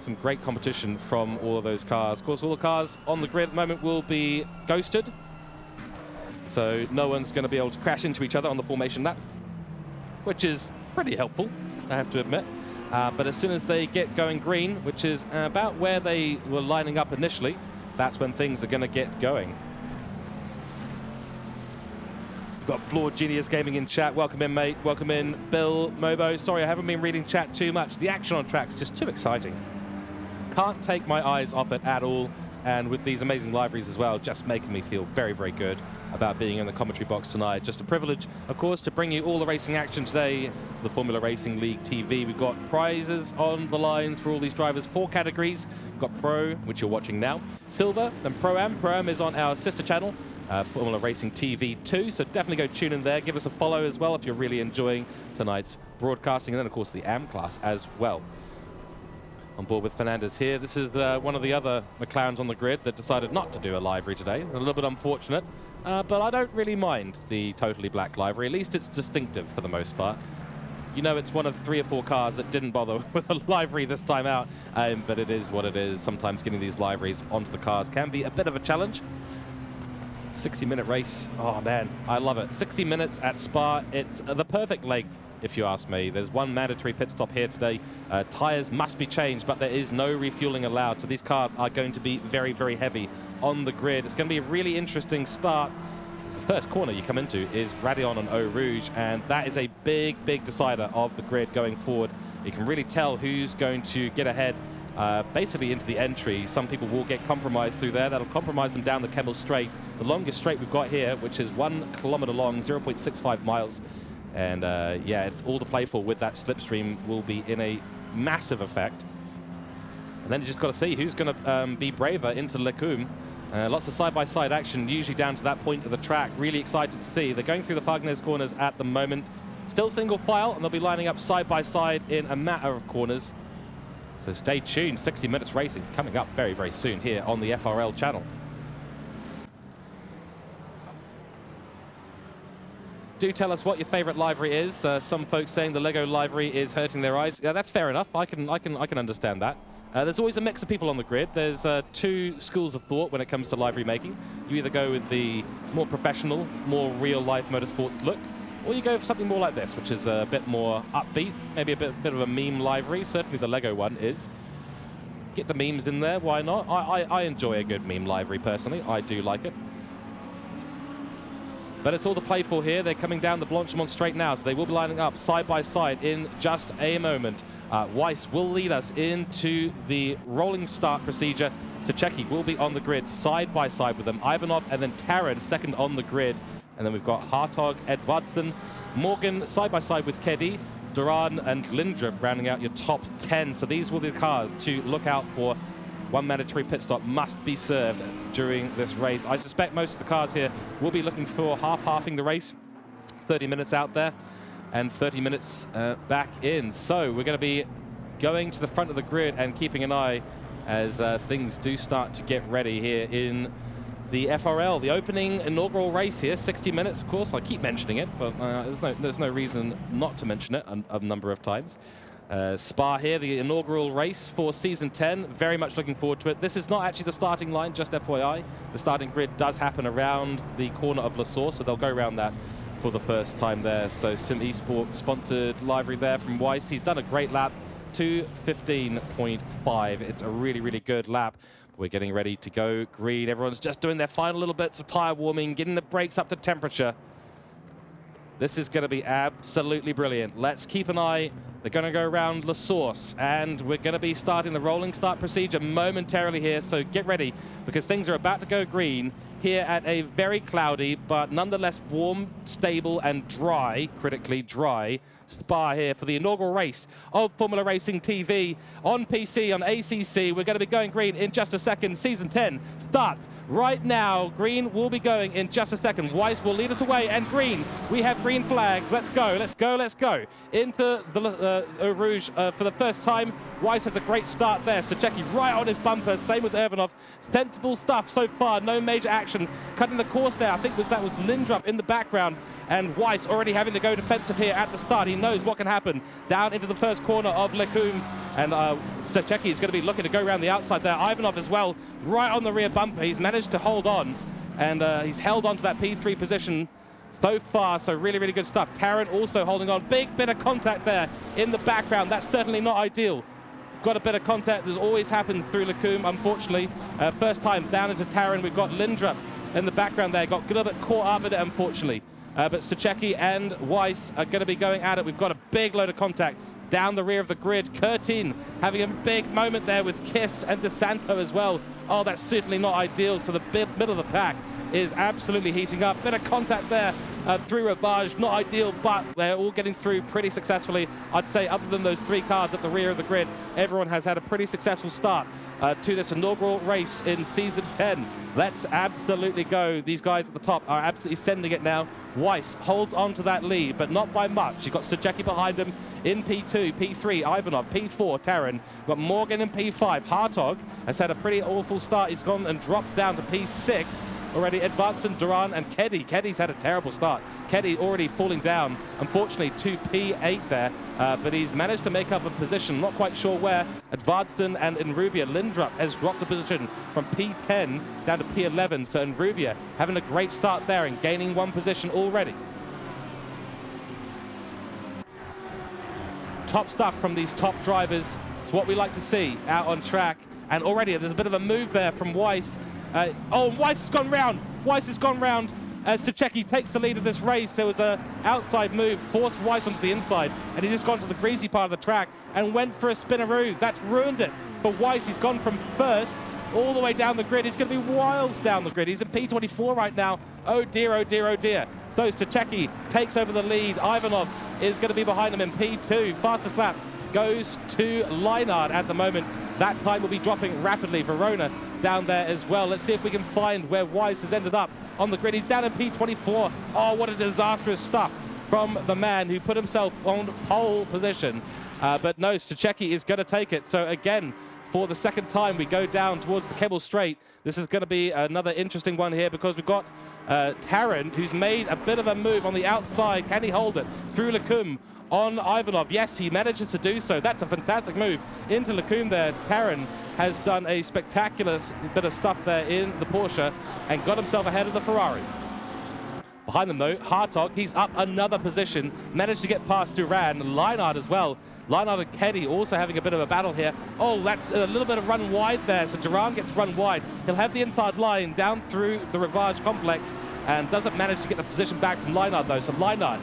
Some great competition from all of those cars. Of course, all the cars on the grid at the moment will be ghosted. So no one's going to be able to crash into each other on the formation lap, which is pretty helpful, I have to admit. But as soon as they get going green, which is about where they were lining up initially, that's when things are going to get going. We've got Flawed Genius Gaming in chat. Welcome in, mate. Welcome in, Bill Mobo. Sorry, I haven't been reading chat too much. The action on track's just too exciting. Can't take my eyes off it at all. And with these amazing liveries as well, just making me feel very, very good about being in the commentary box tonight. Just a privilege, of course, to bring you all the racing action today. The Formula Racing League TV. We've got prizes on the lines for all these drivers. 4 categories. We've got Pro, which you're watching now. Silver, then Pro-Am. Pro-Am is on our sister channel, Formula Racing TV 2. So definitely go tune in there. Give us a follow as well if you're really enjoying tonight's broadcasting. And then, of course, the Am class as well. On board with Fernandez here. This is one of the other McLarens on the grid that decided not to do a livery today. A little bit unfortunate, but I don't really mind the totally black livery. At least it's distinctive for the most part. You know, it's one of 3 or 4 cars that didn't bother with a livery this time out, but it is what it is. Sometimes getting these liveries onto the cars can be a bit of a challenge. 60-minute race. Oh, man, I love it. 60 minutes at Spa. It's the perfect length, if you ask me. There's one mandatory pit stop here today. Tires must be changed, but there is no refueling allowed. So these cars are going to be very, very heavy on the grid. It's going to be a really interesting start. The first corner you come into is Radeon on Eau Rouge, and that is a big, big decider of the grid going forward. You can really tell who's going to get ahead basically into the entry. Some people will get compromised through there. That'll compromise them down the Kemmel Straight, the longest straight we've got here, which is 1 kilometer long, 0.65 miles. And yeah, it's all to play for with that slipstream will be in a massive effect. And then you just got to see who's going to be braver into Lecum. Lots of side-by-side action, usually down to that point of the track. Really excited to see. They're going through the Fargnese corners at the moment. Still single file, and they'll be lining up side-by-side in a matter of corners. So stay tuned. 60 minutes racing coming up very, very soon here on the FRL channel. Do tell us what your favorite livery is. Some folks saying the Lego livery is hurting their eyes. Yeah, that's fair enough. I can understand that. There's always a mix of people on the grid. There's 2 schools of thought when it comes to livery making. You either go with the more professional, more real-life motorsports look, or you go for something more like this, which is a bit more upbeat, maybe a bit of a meme livery. Certainly the Lego one is. Get the memes in there, why not? I enjoy a good meme livery, personally. I do like it. But it's all to play for here. They're coming down the Blanchimont straight now, so they will be lining up side by side in just a moment. Weiss will lead us into the rolling start procedure. Seceki will be on the grid side by side with them. Ivanov and then Taran second on the grid. And then we've got Hartog, Edvardsen, Morgan side by side with Keddy, Duran and Lindrup rounding out your top 10. So these will be the cars to look out for. One mandatory pit stop must be served during this race. I suspect most of the cars here will be looking for halving the race. 30 minutes out there and 30 minutes back in. So we're going to be going to the front of the grid and keeping an eye as things do start to get ready here in the FRL. The opening inaugural race here, 60 minutes, of course. I keep mentioning it, but there's no reason not to mention it a number of times. Spa here, the inaugural race for Season 10. Very much looking forward to it. This is not actually the starting line, just FYI. The starting grid does happen around the corner of La Source, so they'll go around that for the first time there. So Sim Esport sponsored livery there from Weiss. He's done a great lap, 2:15.5. It's a really, really good lap. We're getting ready to go green. Everyone's just doing their final little bits of tire warming, getting the brakes up to temperature. This is going to be absolutely brilliant. Let's keep an eye. They're going to go around La Source, and we're going to be starting the rolling start procedure momentarily here, so get ready, because things are about to go green here at a very cloudy, but nonetheless warm, stable, and dry, critically dry, Spa here for the inaugural race of Formula Racing TV on PC, on ACC. We're going to be going green in just a second. Season 10 starts right now. Green will be going in just a second. Weiss will lead us away, and green, we have green flags. Let's go, let's go, let's go. Into the Eau Rouge for the first time. Weiss has a great start there. Stachecki right on his bumper, same with Ervanov. Sensible stuff so far, no major action. Cutting the course there, I think that was Lindrup in the background. And Weiss already having to go defensive here at the start. He knows what can happen. Down into the first corner of Lecumbe. And Stachecki is going to be looking to go around the outside there. Ivanov as well, right on the rear bumper. He's managed to hold on. And he's held on to that P3 position so far. So really, really good stuff. Tarrant also holding on. Big bit of contact there in the background. That's certainly not ideal. Got a bit of contact that always happens through Lecumbe, unfortunately. First time down into Tarrant. We've got Lindrup in the background there. Got a little bit caught up in it, unfortunately. But Stachecki and Weiss are going to be going at it. We've got a big load of contact down the rear of the grid. Curtin having a big moment there with Kiss and DeSanto as well. Oh, that's certainly not ideal. So the middle of the pack is absolutely heating up. Bit of contact there through Ravage. Not ideal, but they're all getting through pretty successfully. I'd say other than those 3 cars at the rear of the grid, everyone has had a pretty successful start to this inaugural race in Season 10. Let's absolutely go. These guys at the top are absolutely sending it now. Weiss holds on to that lead, but not by much. You've got Stachecki behind him in P2, P3, Ivanov, P4, Tarrant. We've got Morgan in P5. Hartog has had a pretty awful start. He's gone and dropped down to P6 already. Advancing Duran and Keddy. Keddy's had a terrible start. Keddy already falling down, unfortunately, to P8 there, but he's managed to make up a position. Not quite sure where. Advanced and Enrubia. Lindrup has dropped the position from P10 down to P11. So Enrubia having a great start there and gaining 1 position already. Top stuff from these top drivers. It's what we like to see out on track. And already there's a bit of a move there from Weiss. Weiss has gone round. Weiss has gone round as Stachecki takes the lead of this race. There was an outside move, forced Weiss onto the inside, and he's just gone to the greasy part of the track and went for a spinneroo. That's ruined it for Weiss. He's gone from first all the way down the grid. He's going to be wilds down the grid. He's in P24 right now. Oh dear, oh dear, oh dear. So Stachecki takes over the lead. Ivanov is going to be behind him in P2. Fastest lap goes to Leinard at the moment. That time will be dropping rapidly. Verona down there as well. Let's see if we can find where Weiss has ended up on the grid. He's down in P24. Oh, what a disastrous stuff from the man who put himself on pole position. But no, Stachecki is going to take it. So again, for the second time, we go down towards the Kemmel Straight. This is going to be another interesting one here because we've got Tarrant, who's made a bit of a move on the outside. Can he hold it through Lecumbe on Ivanov? Yes, he manages to do so. That's a fantastic move into Lecumbe there. Tarrant has done a spectacular bit of stuff there in the Porsche and got himself ahead of the Ferrari. Behind them though, Hartog, he's up another position, managed to get past Duran, Leinard as well. Leinard and Keddy also having a bit of a battle here. Oh, that's a little bit of run wide there, so Duran gets run wide. He'll have the inside line down through the Ravage complex and doesn't manage to get the position back from Leinard though, so Leinard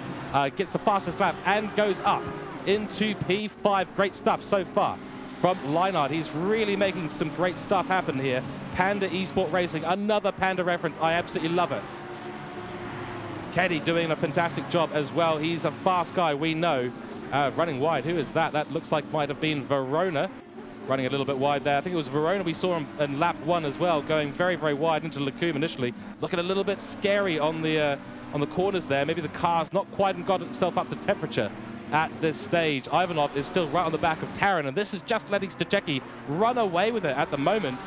gets the fastest lap and goes up into P5. Great stuff so far from Leinard. He's really making some great stuff happen here. Panda Esport Racing, another Panda reference. I absolutely love it. Keddy doing a fantastic job as well. He's a fast guy, we know. Running wide, who is that? That looks like might have been Verona. Running a little bit wide there. I think it was Verona we saw him in lap 1 as well, going very, very wide into Lecumbe initially. Looking a little bit scary on the corners there. Maybe the car's not quite got itself up to temperature at this stage. Ivanov is still right on the back of Tarrant, and this is just letting Stachecki run away with it at the moment.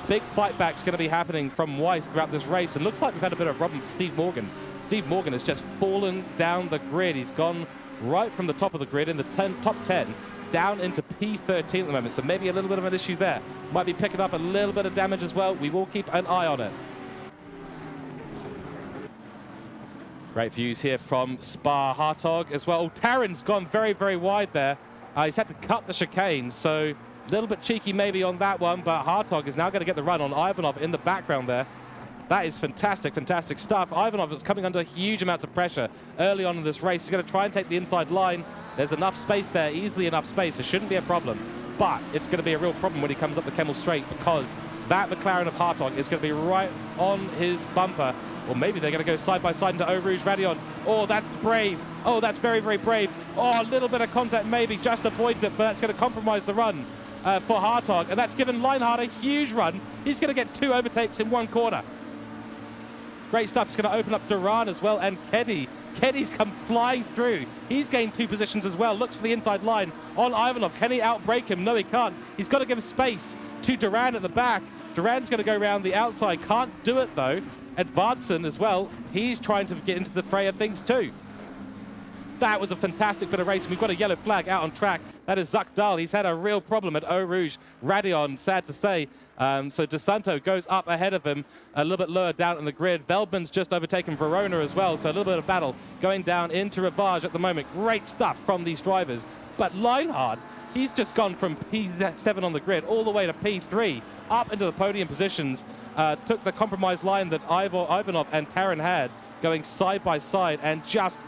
Big fight back's going to be happening from Weiss throughout this race, and looks like we've had a bit of a problem for Steve Morgan. Steve Morgan has just fallen down the grid. He's gone right from the top of the grid in the top 10 down into P13 at the moment, so maybe a little bit of an issue there. Might be picking up a little bit of damage as well. We will keep an eye on it. Great views here from Spa. Hartog as well. Oh, Tarrant's gone very, very wide there. He's had to cut the chicane, so a little bit cheeky maybe on that one, but Hartog is now going to get the run on Ivanov in the background there. That is fantastic, fantastic stuff. Ivanov is coming under huge amounts of pressure early on in this race. He's going to try and take the inside line. There's enough space there, easily enough space. It shouldn't be a problem, but it's going to be a real problem when he comes up the Kemmel Straight because that McLaren of Hartog is going to be right on his bumper. Or maybe they're going to go side by side into Eau Rouge Radion. Oh, that's brave. Oh, that's very, very brave. Oh, a little bit of contact maybe, just avoids it, but that's going to compromise the run for Hartog. And that's given Leinhardt a huge run. He's going to get 2 overtakes in 1 corner. Great stuff. It's going to open up Duran as well, and Keddy. Keddy's come flying through. He's gained 2 positions as well. Looks for the inside line on Ivanov. Can he outbrake him? No, he can't. He's got to give space to Duran at the back. Duran's going to go around the outside. Can't do it, though. Edvardsen as well. He's trying to get into the fray of things, too. That was a fantastic bit of racing. We've got a yellow flag out on track. That is Zuck Dahl. He's had a real problem at Eau Rouge Radion, sad to say. So De Santo goes up ahead of him, a little bit lower down in the grid. Veldman's just overtaken Verona as well, so a little bit of battle going down into Rivage at the moment. Great stuff from these drivers. But Leinhardt, he's just gone from P7 on the grid all the way to P3, up into the podium positions. Took the compromised line that Ivanov and Taran had, going side by side, and just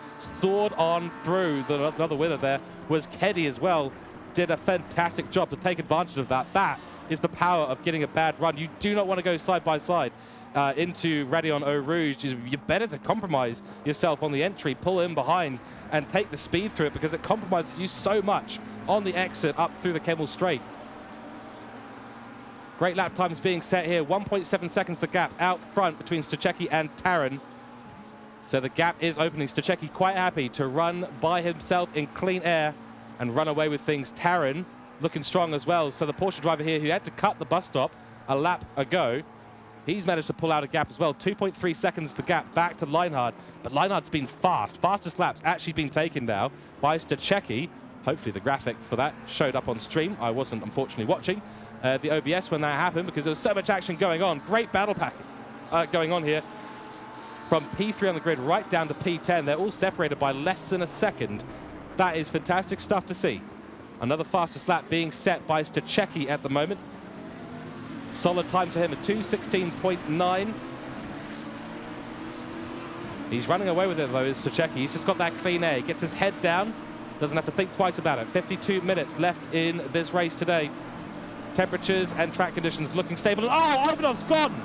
soared on through. The other winner there was Keddy as well. Did a fantastic job to take advantage of that. That is the power of getting a bad run. You do not want to go side by side into Radion Eau Rouge. You're better to compromise yourself on the entry, pull in behind, and take the speed through it, because it compromises you so much on the exit up through the Kemmel Straight. Great lap times being set here. 1.7 seconds the gap out front between Stachecki and Taran. So the gap is opening. Stachecki quite happy to run by himself in clean air and run away with things. Taran looking strong as well. So the Porsche driver here, who had to cut the bus stop a lap ago, he's managed to pull out a gap as well. 2.3 seconds the gap back to Leinhardt. But Leinhardt's been fast. Fastest lap's actually been taken now by Stachecki. Hopefully the graphic for that showed up on stream. I wasn't, unfortunately, watching the OBS when that happened, because there was so much action going on. Great battle pack going on here. From P3 on the grid right down to P10. They're all separated by less than a second. That is fantastic stuff to see. Another fastest lap being set by Stachecki at the moment. Solid time for him at 2:16.9. He's running away with it, though, is Stachecki. He's just got that clean air. He gets his head down. Doesn't have to think twice about it. 52 minutes left in this race today. Temperatures and track conditions looking stable. Oh, Ivanov's gone!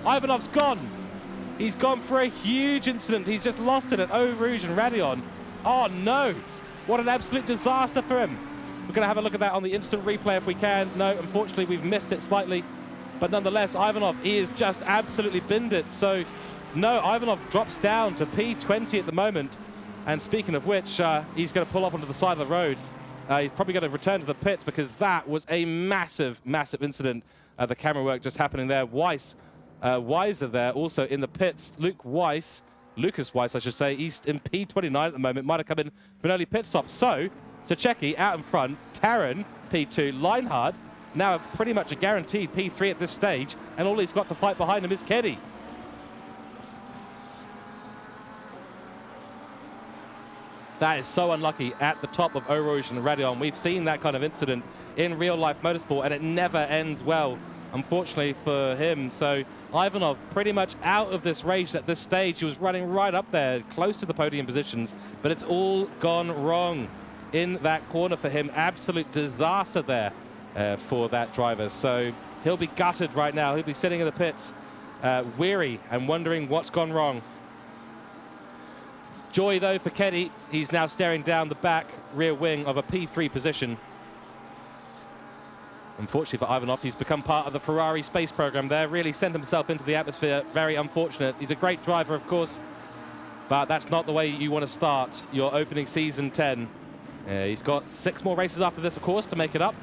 Ivanov's gone! He's gone for a huge incident. He's just lost it at Eau Rouge and Radion. Oh, no! What an absolute disaster for him. We're going to have a look at that on the instant replay if we can. No, unfortunately, we've missed it slightly. But nonetheless, Ivanov, he is just absolutely binned it. So, no, Ivanov drops down to P20 at the moment. And speaking of which, he's going to pull off onto the side of the road. He's probably going to return to the pits, because that was a massive, massive incident. The camera work just happening there. Weiser there also in the pits. Lucas Weiss, I should say. He's in P29 at the moment. Might have come in for an early pit stop. So, Stachecki out in front. Taran, P2. Leinhardt, now pretty much a guaranteed P3 at this stage. And all he's got to fight behind him is Keddy. That is so unlucky at the top of Eau Rouge and Radion. We've seen that kind of incident in real-life motorsport, and it never ends well, unfortunately for him. So Ivanov pretty much out of this race at this stage. He was running right up there, close to the podium positions, but it's all gone wrong in that corner for him. Absolute disaster there for that driver. So he'll be gutted right now. He'll be sitting in the pits, weary and wondering what's gone wrong. Joy, though, for Keddy. He's now staring down the back rear wing of a P3 position. Unfortunately for Ivanov, he's become part of the Ferrari space program there. Really sent himself into the atmosphere. Very unfortunate. He's a great driver, of course, but that's not the way you want to start your opening season 10. He's got 6 more races after this, of course, to make it up.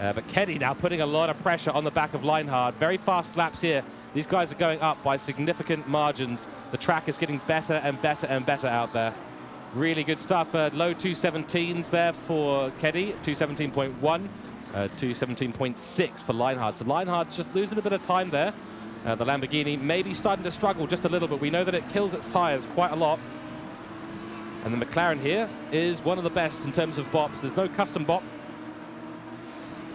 But Keddy now putting a lot of pressure on the back of Leinhardt. Very fast laps here. These guys are going up by significant margins. The track is getting better and better and better out there. Really good stuff. Low 217s there for Keddy, 217.1, 217.6 for Leinhardt. So Leinhardt's just losing a bit of time there. The Lamborghini maybe starting to struggle just a little bit. We know that it kills its tires quite a lot. And the McLaren here is one of the best in terms of bops. There's no custom bop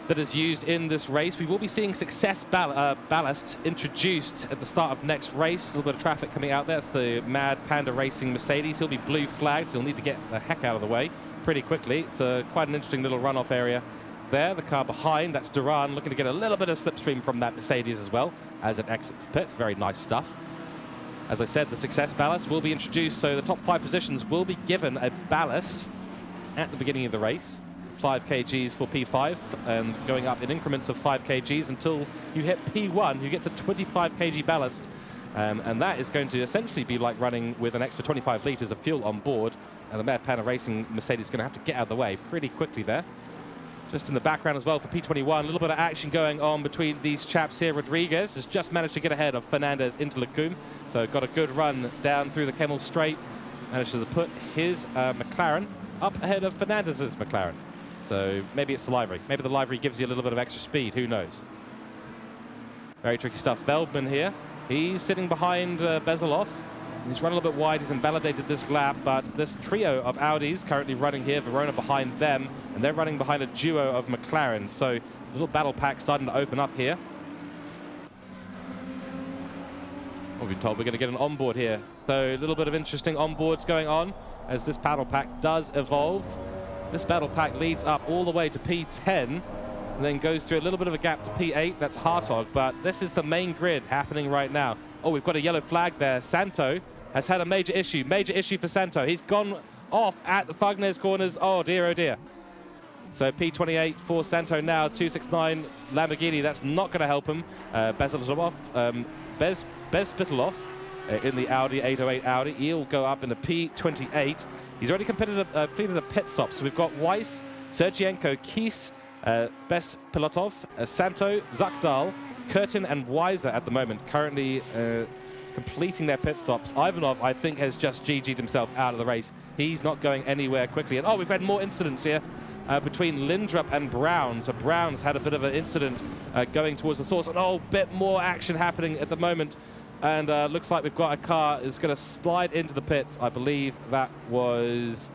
that is used in this race. We will be seeing success ballast introduced at the start of next race. A little bit of traffic coming out there. It's the Mad Panda Racing Mercedes. He'll be blue flagged. So he'll need to get the heck out of the way pretty quickly. It's quite an interesting little runoff area there. The car behind, that's Duran, looking to get a little bit of slipstream from that Mercedes as well as it exits the pit. Very nice stuff. As I said, the success ballast will be introduced, so the top 5 positions will be given a ballast at the beginning of the race. 5 kgs for P5, and going up in increments of 5 kgs until you hit P1, you get to 25 kg ballast. And that is going to essentially be like running with an extra 25 litres of fuel on board. And the Mayor Panna Racing Mercedes is going to have to get out of the way pretty quickly there. Just in the background as well for P21, a little bit of action going on between these chaps here. Rodriguez has just managed to get ahead of Fernandez into Lecumbe. So got a good run down through the Kemmel Straight. Managed to put his McLaren up ahead of Fernandez's McLaren. So maybe it's the livery. Maybe the livery gives you a little bit of extra speed. Who knows? Very tricky stuff. Feldman here. He's sitting behind Bezelov. He's run a little bit wide. He's invalidated this lap, but this trio of Audis currently running here. Verona behind them, and they're running behind a duo of McLarens. So a little battle pack starting to open up here. We've been told we're going to get an onboard here. So a little bit of interesting onboards going on as this battle pack does evolve. This battle pack leads up all the way to P10. And then goes through a little bit of a gap to P8. That's Hartog, but this is the main grid happening right now. Oh, we've got a yellow flag there. Santo has had a major issue for Santo. He's gone off at the Fugnes corners. Oh dear, oh dear. So P28 for Santo now, 269 Lamborghini. That's not going to help him. Bezbitalov in the Audi, 808 Audi. He'll go up into P28. He's already completed a pit stop. So we've got Weiss, Sergienko, Kies, Best Pilotov, Santo, Zakdal, Curtin and Weiser at the moment, currently completing their pit stops. Ivanov, I think, has just GG'd himself out of the race. He's not going anywhere quickly. And oh, we've had more incidents here between Lindrup and Brown. So Brown's had a bit of an incident going towards the source. And oh, bit more action happening at the moment. And looks like we've got a car that's going to slide into the pits. I believe that was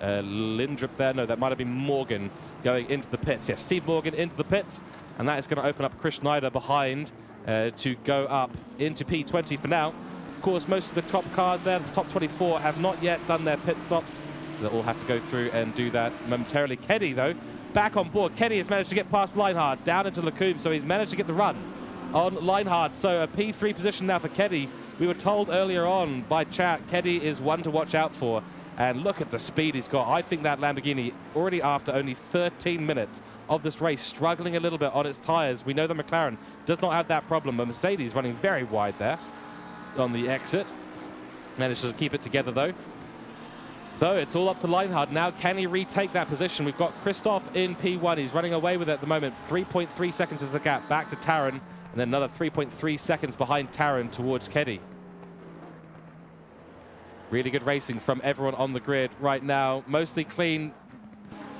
Lindrup there. No, that might have been Morgan going into the pits. Yes, Steve Morgan into the pits. And that is going to open up Chris Schneider behind to go up into P20 for now. Of course, most of the top cars there, the top 24, have not yet done their pit stops. So they'll all have to go through and do that momentarily. Keddy, though, back on board. Keddy has managed to get past Leinhard, down into Lecumbe, so he's managed to get the run on Leinhard. So a P3 position now for Keddy. We were told earlier on by chat, Keddy is one to watch out for. And look at the speed he's got. I think that Lamborghini, already after only 13 minutes of this race, struggling a little bit on its tyres. We know the McLaren does not have that problem, but Mercedes running very wide there on the exit. Managed to keep it together, though. So it's all up to Leinhard now. Can he retake that position? We've got Christoph in P1. He's running away with it at the moment. 3.3 seconds is the gap back to Taron, and then another 3.3 seconds behind Taron towards Keddy. Really good racing from everyone on the grid right now. Mostly clean.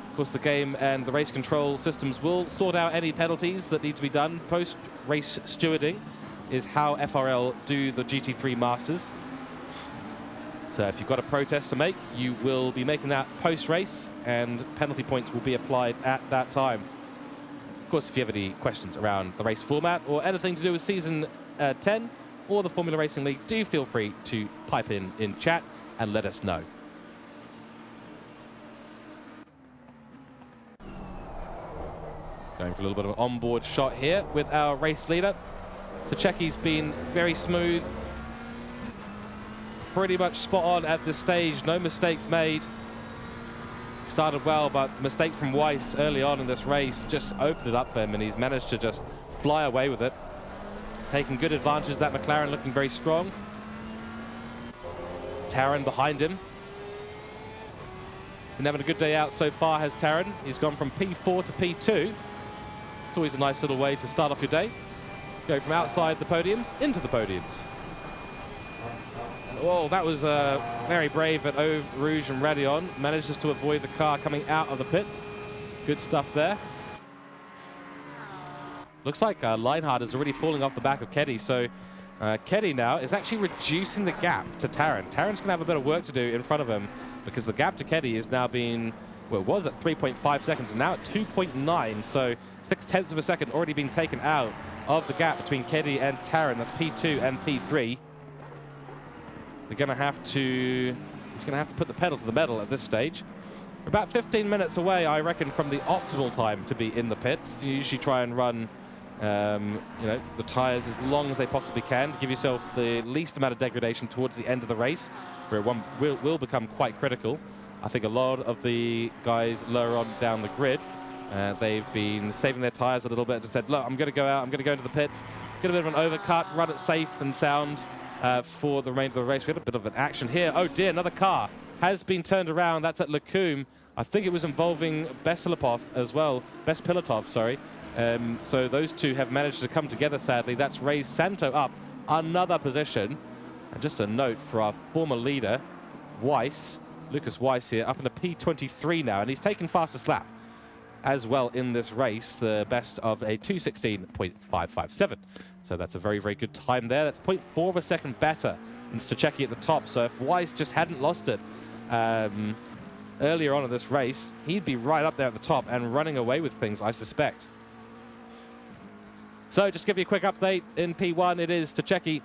Of course, the game and the race control systems will sort out any penalties that need to be done. Post-race stewarding is how FRL do the GT3 Masters. So if you've got a protest to make, you will be making that post-race, and penalty points will be applied at that time. Of course, if you have any questions around the race format or anything to do with Season 10, or the Formula Racing League, do feel free to pipe in chat and let us know. Going for a little bit of an onboard shot here with our race leader. Saccheki's been very smooth. Pretty much spot on at this stage. No mistakes made. Started well, but the mistake from Weiss early on in this race just opened it up for him, and he's managed to just fly away with it. Taking good advantage of that McLaren, looking very strong. Taron behind him. Been having a good day out so far, has Taron. He's gone from P4 to P2. It's always a nice little way to start off your day. Go from outside the podiums into the podiums. Oh, that was very brave at Eau Rouge and Radion. Manages to avoid the car coming out of the pits. Good stuff there. Looks like Leinhard is already falling off the back of Keddy, so Keddy now is actually reducing the gap to Taron. Taron's going to have a bit of work to do in front of him, because the gap to Keddy is now being, well, it was at 3.5 seconds, and now at 2.9, so 0.6 of a second already been taken out of the gap between Keddy and Taron. That's P2 and P3. They're going to have to, he's going to have to put the pedal to the metal at this stage. We're about 15 minutes away, I reckon, from the optimal time to be in the pits. You usually try and run you know, the tyres as long as they possibly can to give yourself the least amount of degradation towards the end of the race, where one will become quite critical. I think a lot of the guys lower on down the grid, they've been saving their tyres a little bit. Just said, look, I'm going to go out, I'm going to go into the pits, get a bit of an overcut, run it safe and sound for the remainder of the race. We had a bit of an action here. Oh dear, another car has been turned around. That's at Lacombe. I think it was involving Besilipov as well, Bespilotov, sorry. So those two have managed to come together, sadly. That's raised Santo up another position. And just a note for our former leader, Weiss, Lucas Weiss here, up in the P23 now, and he's taken fastest lap as well in this race, the best of a 2:16.557. So that's a very, very good time there. That's 0.4 of a second better than Stachecki at the top. So if Weiss just hadn't lost it earlier on in this race, he'd be right up there at the top and running away with things, I suspect. So just to give you a quick update, in P1 it is Stachecki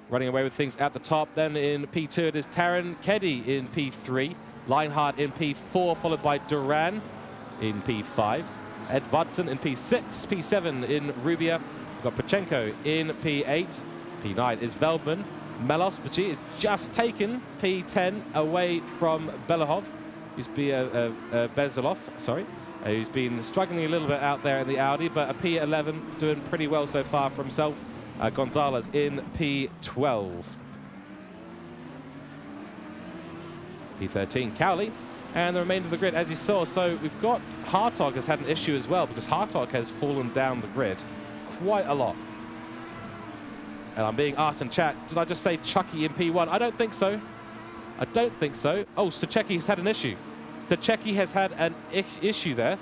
running away with things at the top. Then in P2 it is Taran Keddy in P3, Leinhardt in P4, followed by Duran in P5, Edvardsen in P6, P7 in Rubia. We've got Pachenko in P8, P9 is Veldman. Melospachi is just taken P10 away from Belahov. He's Bezalov, sorry. Who's been struggling a little bit out there in the Audi, but a P11 doing pretty well so far for himself. Gonzalez in P12. P13, Cowley, and the remainder of the grid, as you saw. So we've got Hartog has had an issue as well, because Hartog has fallen down the grid quite a lot. And I'm being asked in chat, did I just say Chucky in P1? I don't think so. I don't think so. Oh, Stachecki has had an issue. Stachecki has had an issue there.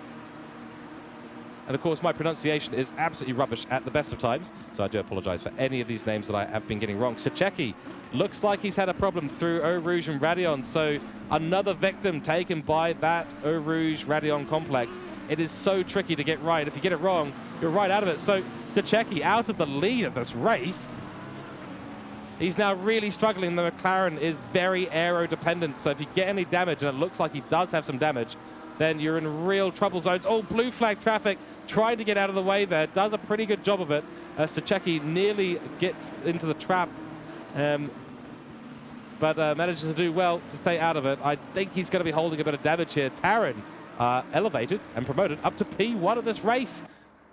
And of course, my pronunciation is absolutely rubbish at the best of times, so I do apologize for any of these names that I have been getting wrong. Stachecki looks like he's had a problem through Eau Rouge and Radion, so another victim taken by that Eau Rouge Radion complex. It is so tricky to get right. If you get it wrong, you're right out of it. So Stachecki out of the lead of this race. He's now really struggling. The McLaren is very aero-dependent, so if you get any damage, and it looks like he does have some damage, then you're in real trouble zones. Oh, blue flag traffic, trying to get out of the way there. Does a pretty good job of it. Stachecki nearly gets into the trap, but manages to do well to stay out of it. I think he's going to be holding a bit of damage here. Taran elevated and promoted up to P1 of this race.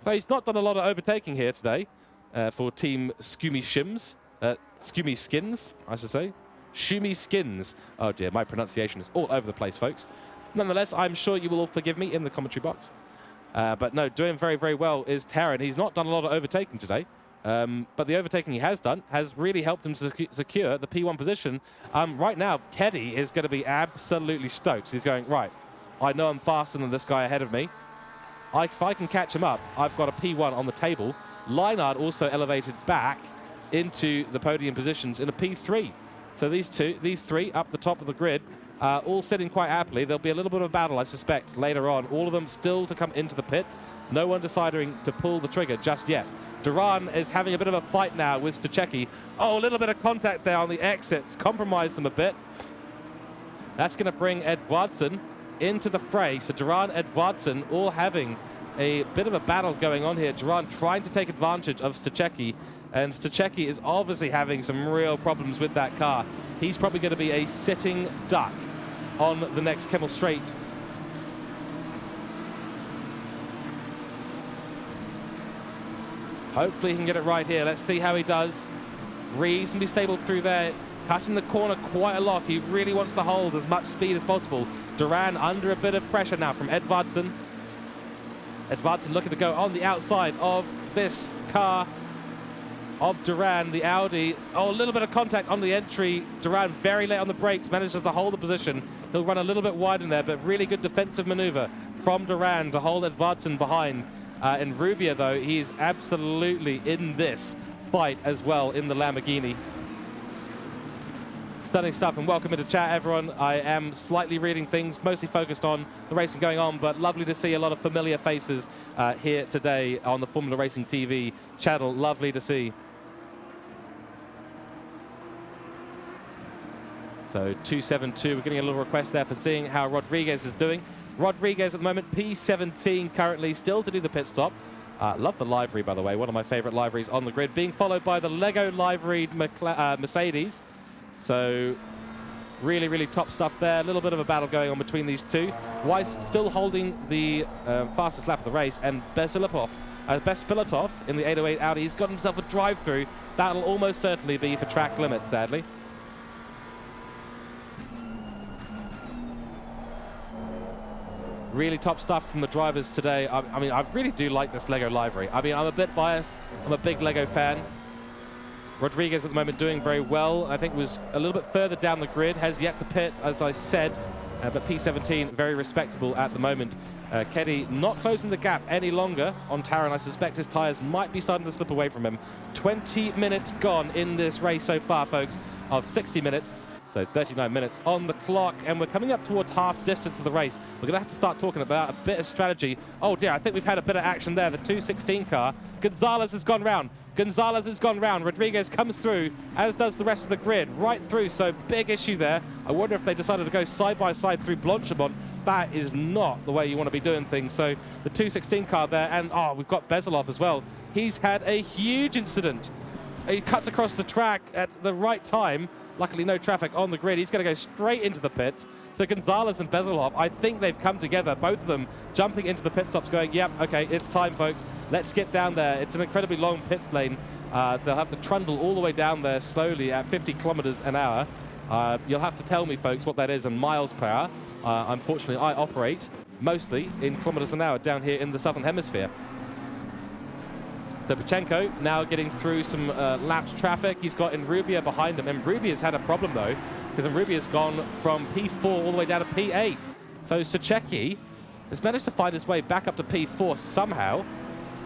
So he's not done a lot of overtaking here today for Team Skumi Shims. Skumi Skins, I should say. Shumi Skins. Oh dear, my pronunciation is all over the place, folks. Nonetheless, I'm sure you will all forgive me in the commentary box. But no, doing very, very well is Taran. He's not done a lot of overtaking today, but the overtaking he has done has really helped him secure the P1 position. Right now, Keddy is going to be absolutely stoked. He's going, right, I know I'm faster than this guy ahead of me. If I can catch him up, I've got a P1 on the table. Leinhardt also elevated back into the podium positions in a P3. So these three up the top of the grid, all sitting quite happily. There'll be a little bit of a battle, I suspect, later on. All of them still to come into the pits. No one deciding to pull the trigger just yet. Duran is having a bit of a fight now with Stachecki. Oh, a little bit of contact there on the exits. Compromised them a bit. That's going to bring Edvardsen into the fray. So Duran, Edvardsen all having a bit of a battle going on here. Duran trying to take advantage of Stachecki. And Stachecki is obviously having some real problems with that car. He's probably going to be a sitting duck on the next Kemmel Straight. Hopefully he can get it right here. Let's see how he does. Reasonably stable through there. Cutting the corner quite a lot. He really wants to hold as much speed as possible. Duran under a bit of pressure now from Edvardsen. Edvardsen looking to go on the outside of this car of Duran, the Audi. Oh, a little bit of contact on the entry. Duran very late on the brakes, manages to hold the position. He'll run a little bit wide in there, but really good defensive maneuver from Duran to hold Edvardsen behind. In Rubia, though, he's absolutely in this fight as well in the Lamborghini. Stunning stuff, and welcome into chat, everyone. I am slightly reading things, mostly focused on the racing going on, but lovely to see a lot of familiar faces here today on the Formula Racing TV channel. Lovely to see. So 272, we're getting a little request there for seeing how Rodriguez is doing. Rodriguez at the moment, P17 currently, still to do the pit stop. Love the livery, by the way, one of my favorite liveries on the grid, being followed by the Lego liveried Mercedes. So really, really top stuff there. A little bit of a battle going on between these two. Weiss still holding the fastest lap of the race, and Bespilatov in the 808 Audi, he's got himself a drive-through. That'll almost certainly be for track limits, sadly. Really top stuff from the drivers today. I mean, I really do like this Lego livery. I mean, I'm a bit biased. I'm a big Lego fan. Rodriguez at the moment doing very well. I think was a little bit further down the grid, has yet to pit, as I said, but P17 very respectable at the moment. Keddy not closing the gap any longer on Taron. I suspect his tyres might be starting to slip away from him. 20 minutes gone in this race so far, folks, of 60 minutes. So 39 minutes on the clock, and we're coming up towards half distance of the race. We're going to have to start talking about a bit of strategy. Oh dear, I think we've had a bit of action there. The 216 car. Gonzalez has gone round. Gonzalez has gone round. Rodriguez comes through, as does the rest of the grid, right through. So big issue there. I wonder if they decided to go side by side through Blanchimont. That is not the way you want to be doing things. So the 216 car there, and we've got Bespilatov as well. He's had a huge incident. He cuts across the track at the right time. Luckily, no traffic on the grid. He's going to go straight into the pits. So Gonzalez and Bespilatov, I think they've come together, both of them jumping into the pit stops going, yep, okay, it's time, folks. Let's get down there. It's an incredibly long pit lane. They'll have to trundle all the way down there slowly at 50 kilometers an hour. You'll have to tell me, folks, what that is in miles per hour. Unfortunately, I operate mostly in kilometers an hour down here in the Southern Hemisphere. So Pachenko now getting through some lapsed traffic. He's got Enrubia behind him. Enrubia's had a problem, though, because Enrubia's gone from P4 all the way down to P8. So Stachecki has managed to find his way back up to P4 somehow.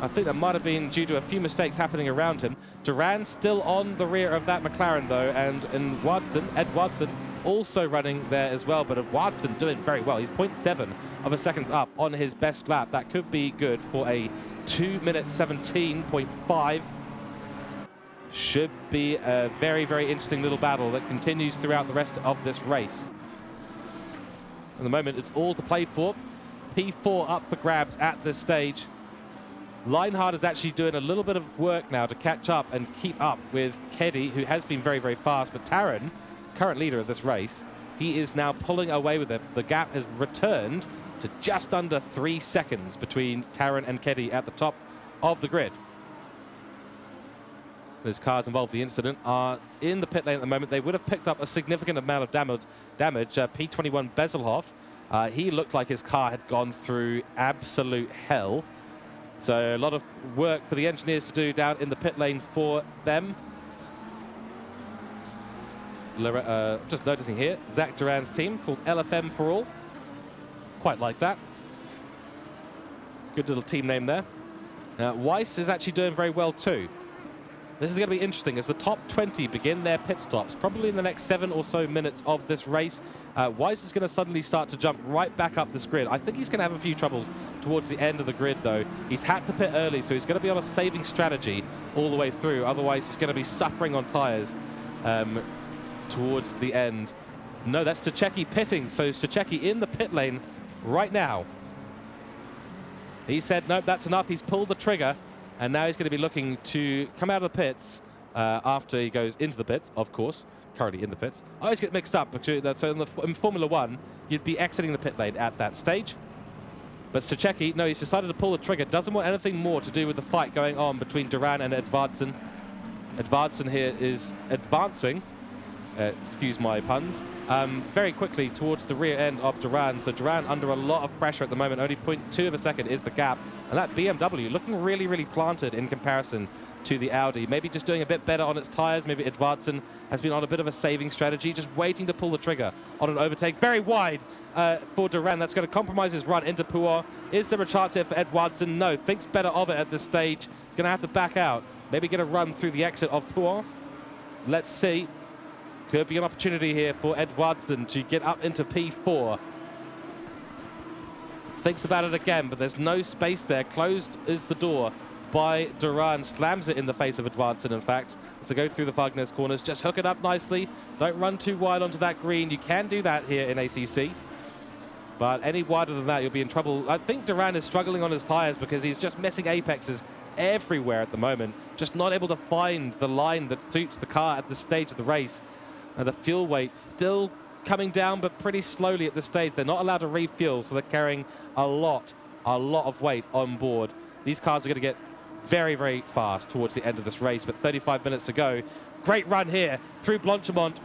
I think that might have been due to a few mistakes happening around him. Duran still on the rear of that McLaren, though, and Edwardson also running there as well, but Edwardson doing very well. He's 0.7 of a second up on his best lap. That could be good for a 2 minutes 17.5. Should be a very, very interesting little battle that continues throughout the rest of this race. At the moment, it's all to play for. P4 up for grabs at this stage. Leinhardt is actually doing a little bit of work now to catch up and keep up with Keddy, who has been very, very fast. But Taron, current leader of this race, he is now pulling away with it. The gap has returned to just under 3 seconds between Taron and Keddy at the top of the grid. Those cars involved in the incident are in the pit lane at the moment. They would have picked up a significant amount of damage. P21 Bespilatov, he looked like his car had gone through absolute hell. So a lot of work for the engineers to do down in the pit lane for them. Just noticing here, Zach Duran's team called LFM for All. Quite like that. Good little team name there. Weiss is actually doing very well too. This is going to be interesting as the top 20 begin their pit stops, probably in the next 7 or so minutes of this race. Weiss is going to suddenly start to jump right back up this grid. I think he's going to have a few troubles towards the end of the grid, though. He's had to pit early, so he's going to be on a saving strategy all the way through. Otherwise, he's going to be suffering on tyres towards the end. No, that's Stachecki pitting, so Stachecki in the pit lane right now. He said, nope, that's enough. He's pulled the trigger, and now he's going to be looking to come out of the pits after he goes into the pits, of course. Currently in the pits. I always get mixed up, because so in Formula 1, you'd be exiting the pit lane at that stage. But Stachecki, no, he's decided to pull the trigger. Doesn't want anything more to do with the fight going on between Duran and Edvardsen. Edvardsen here is advancing, excuse my puns, very quickly towards the rear end of Duran. So Duran under a lot of pressure at the moment. Only 0.2 of a second is the gap. And that BMW looking really, really planted in comparison to the Audi. Maybe just doing a bit better on its tyres. Maybe Edvardsen has been on a bit of a saving strategy, just waiting to pull the trigger on an overtake. Very wide for Duran. That's going to compromise his run into Puor. Is there a chance here for Edvardsen? No. Thinks better of it at this stage. He's going to have to back out. Maybe get a run through the exit of Puor. Let's see. Could be an opportunity here for Edvardsen to get up into P4. Thinks about it again, but there's no space there. Closed is the door by Duran. Slams it in the face of Advancing, in fact. So go through the Wagner's corners. Just hook it up nicely. Don't run too wide onto that green. You can do that here in ACC. But any wider than that, you'll be in trouble. I think Duran is struggling on his tyres because he's just missing apexes everywhere at the moment. Just not able to find the line that suits the car at this stage of the race. And the fuel weight still coming down, but pretty slowly at this stage. They're not allowed to refuel, so they're carrying a lot of weight on board. These cars are going to get very, very fast towards the end of this race, but 35 minutes to go. Great run here through Blanchimont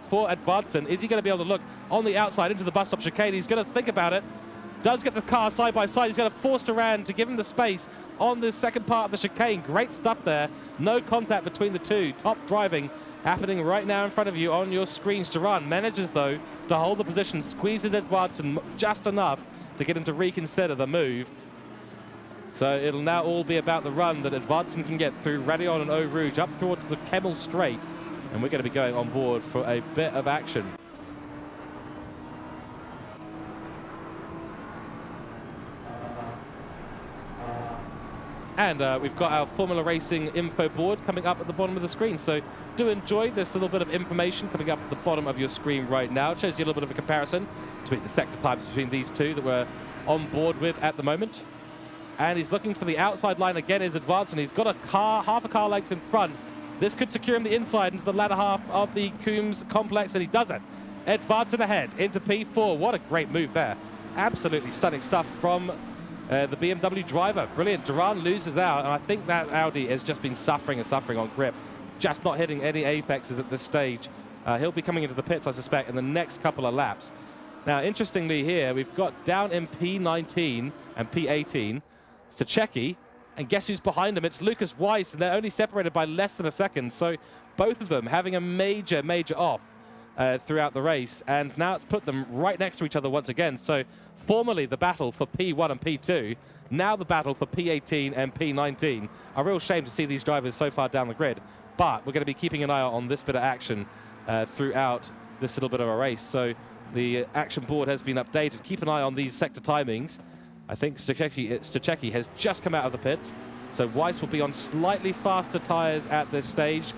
for Advancing. Is he going to be able to look on the outside into the bus stop chicane? He's going to think about it. Does get the car side by side. He's going to force Duran to give him the space on the second part of the chicane. Great stuff there. No contact between the two. Top driving happening right now in front of you on your screens. Duran manages, though, to hold the position, squeezes Advancing just enough to get him to reconsider the move. So it'll now all be about the run that Advancing can get through Radion and Eau Rouge up towards the Kemmel Straight. And we're going to be going on board for a bit of action. And we've got our Formula Racing info board coming up at the bottom of the screen. So do enjoy this little bit of information coming up at the bottom of your screen right now. It shows you a little bit of a comparison between the sector times between these two that we're on board with at the moment. And he's looking for the outside line again, is Advancing. He's got a car, half a car length in front. This could secure him the inside into the latter half of the Coombs complex, and he doesn't. Advancing ahead into P4. What a great move there. Absolutely stunning stuff from the BMW driver. Brilliant. Duran loses out, and I think that Audi has just been suffering on grip. Just not hitting any apexes at this stage. He'll be coming into the pits, I suspect, in the next couple of laps. Now, interestingly here, we've got down in P19 and P18, Stachecki, and guess who's behind him? It's Lucas Weiss, and they're only separated by less than a second. So both of them having a major off throughout the race, and now it's put them right next to each other once again. So formerly the battle for P1 and P2, now the battle for P18 and P19. A real shame to see these drivers so far down the grid, but we're going to be keeping an eye on this bit of action throughout this little bit of a race. So the action board has been updated. Keep an eye on these sector timings. I think Stachecki has just come out of the pits, so Weiss will be on slightly faster tyres at this stage,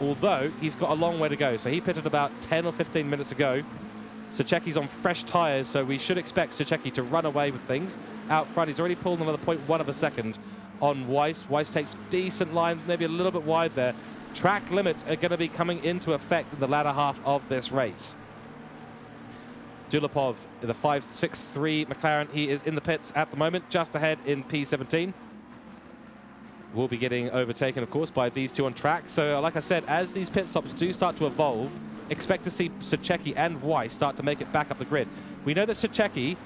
although he's got a long way to go. So he pitted about 10 or 15 minutes ago. Stachecki's on fresh tyres, so we should expect Stachecki to run away with things. Out front, he's already pulled another 0.1 of a second on Weiss. Weiss takes decent line, maybe a little bit wide there. Track limits are going to be coming into effect in the latter half of this race. Dulapov, the 563 McLaren, he is in the pits at the moment, just ahead in P17. Will be getting overtaken, of course, by these two on track. So, like I said, as these pit stops do start to evolve, expect to see Stachecki and Weiss start to make it back up the grid. We know that Stachecki,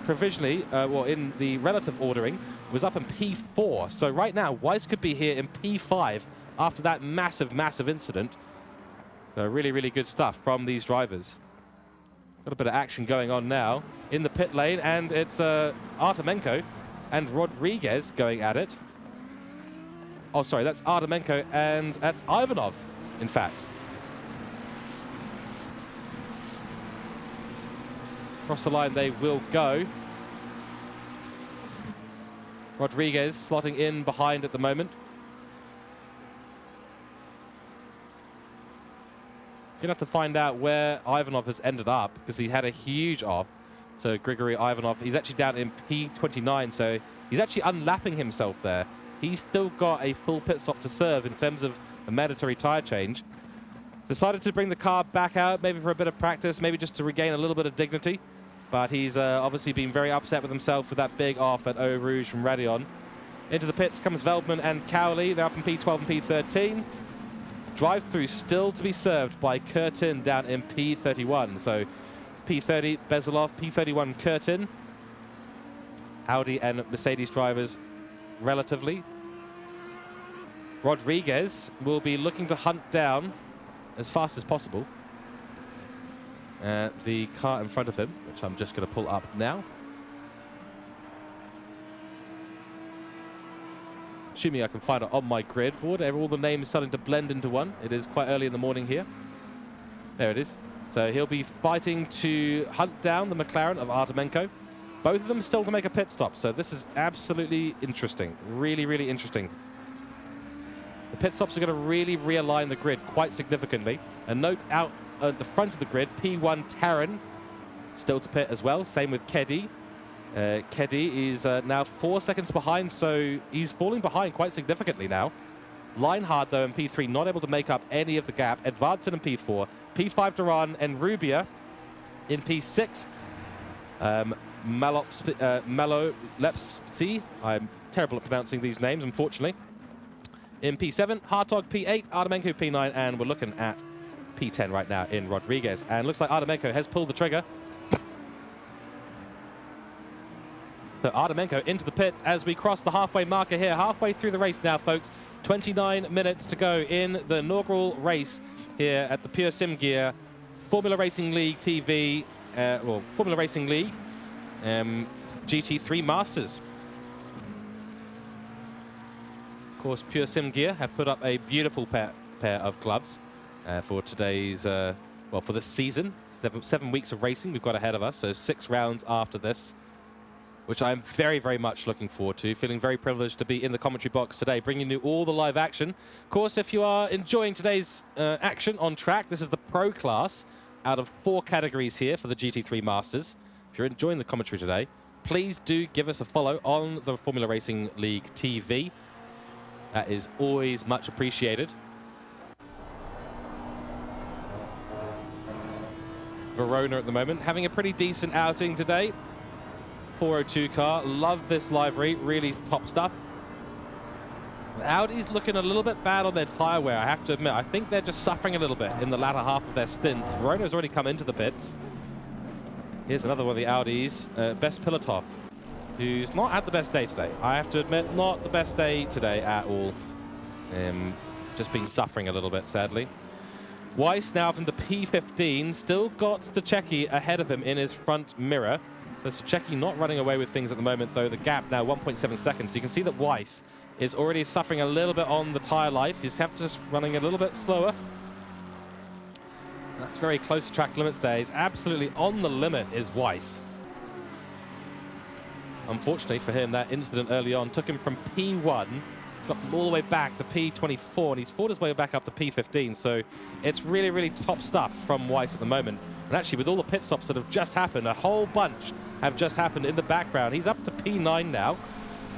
provisionally, well, in the relative ordering, was up in P4. So right now, Weiss could be here in P5 after that massive incident. So really good stuff from these drivers. Got a bit of action going on now in the pit lane, and it's Artemenko and Rodriguez going at it. Oh, sorry, that's Artemenko and that's Ivanov, in fact. Across the line they will go. Rodriguez slotting in behind at the moment. Gonna have to find out where Ivanov has ended up, because he had a huge off. So Grigory Ivanov, he's actually down in P29, so he's actually unlapping himself there. He's still got a full pit stop to serve in terms of a mandatory tyre change. Decided to bring the car back out, maybe for a bit of practice, maybe just to regain a little bit of dignity. But he's obviously been very upset with himself with that big off at Eau Rouge from Radion. Into the pits comes Veldman and Cowley. They're up in P12 and P13. Drive-through still to be served by Curtin down in P31. So P30 Bezalov, P31 Curtin. Audi and Mercedes drivers relatively. Rodriguez will be looking to hunt down as fast as possible the car in front of him, which I'm just going to pull up now. Assuming I can find it on my grid board. All the names starting to blend into one. It is quite early in the morning here. There it is. So he'll be fighting to hunt down the McLaren of Artemenko. Both of them still to make a pit stop, so this is absolutely interesting. Really, really interesting. The pit stops are going to really realign the grid quite significantly. And note out at the front of the grid, P1 Taran still to pit as well. Same with Keddy. Keddy is now 4 seconds behind, so he's falling behind quite significantly now. Leinhard, though, in P3, not able to make up any of the gap. Edvardsen in P4. P5 Duran and Rubia in P6. Malolepsi. I'm terrible at pronouncing these names, unfortunately. In P7, Hartog P8, Artemenko P9, and we're looking at P10 right now in Rodriguez. And looks like Artemenko has pulled the trigger. So Artemenko into the pits as we cross the halfway marker here. Halfway through the race now, folks. 29 minutes to go in the inaugural race here at the Pure Sim Gear Formula Racing League TV, Formula Racing League GT3 Masters. Of course, Pure Sim Gear have put up a beautiful pair of gloves for today's, for this season. 7 weeks of racing we've got ahead of us, so 6 rounds after this, which I'm very, very much looking forward to. Feeling very privileged to be in the commentary box today, bringing you all the live action. Of course, if you are enjoying today's action on track, this is the Pro class out of 4 categories here for the GT3 Masters. If you're enjoying the commentary today, please do give us a follow on the Formula Racing League TV. That is always much appreciated. Verona at the moment, having a pretty decent outing today. 402 car, love this livery, really top stuff. Audi's looking a little bit bad on their tyre wear, I have to admit. I think they're just suffering a little bit in the latter half of their stints. Verona's already come into the pits. Here's another one of the Audis, Best Pilotov, who's not had the best day today. I have to admit, not the best day today at all. Just been suffering a little bit, sadly. Weiss now up into P15, still got Stachecki ahead of him in his front mirror. So Stachecki not running away with things at the moment, though. The gap now 1.7 seconds. So you can see that Weiss is already suffering a little bit on the tyre life. He's just running a little bit slower. That's very close to track limits there. He's absolutely on the limit, is Weiss. Unfortunately for him, that incident early on took him from P1, got him all the way back to P24, and he's fought his way back up to P15. So it's really, really top stuff from Weiss at the moment. And actually, with all the pit stops that have just happened, a whole bunch have just happened in the background. He's up to P9 now.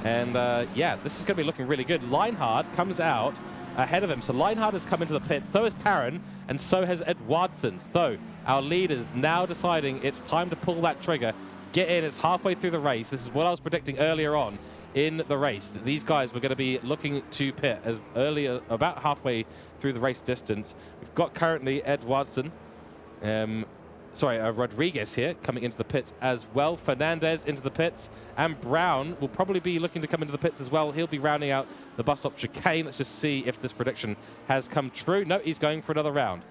And yeah, this is going to be looking really good. Leinhard comes out ahead of him. So Leinhard has come into the pits, so has Taran, and so has Edvardsen. So our leaders now deciding it's time to pull that trigger, get in. It's halfway through the race. This is what I was predicting earlier on in the race. These guys were going to be looking to pit as early as about halfway through the race distance. We've got currently Edvardsen, Rodriguez here coming into the pits as well. Fernandez into the pits, and Brown will probably be looking to come into the pits as well. He'll be rounding out the bus stop chicane. Let's just see if this prediction has come true. No, he's going for another round.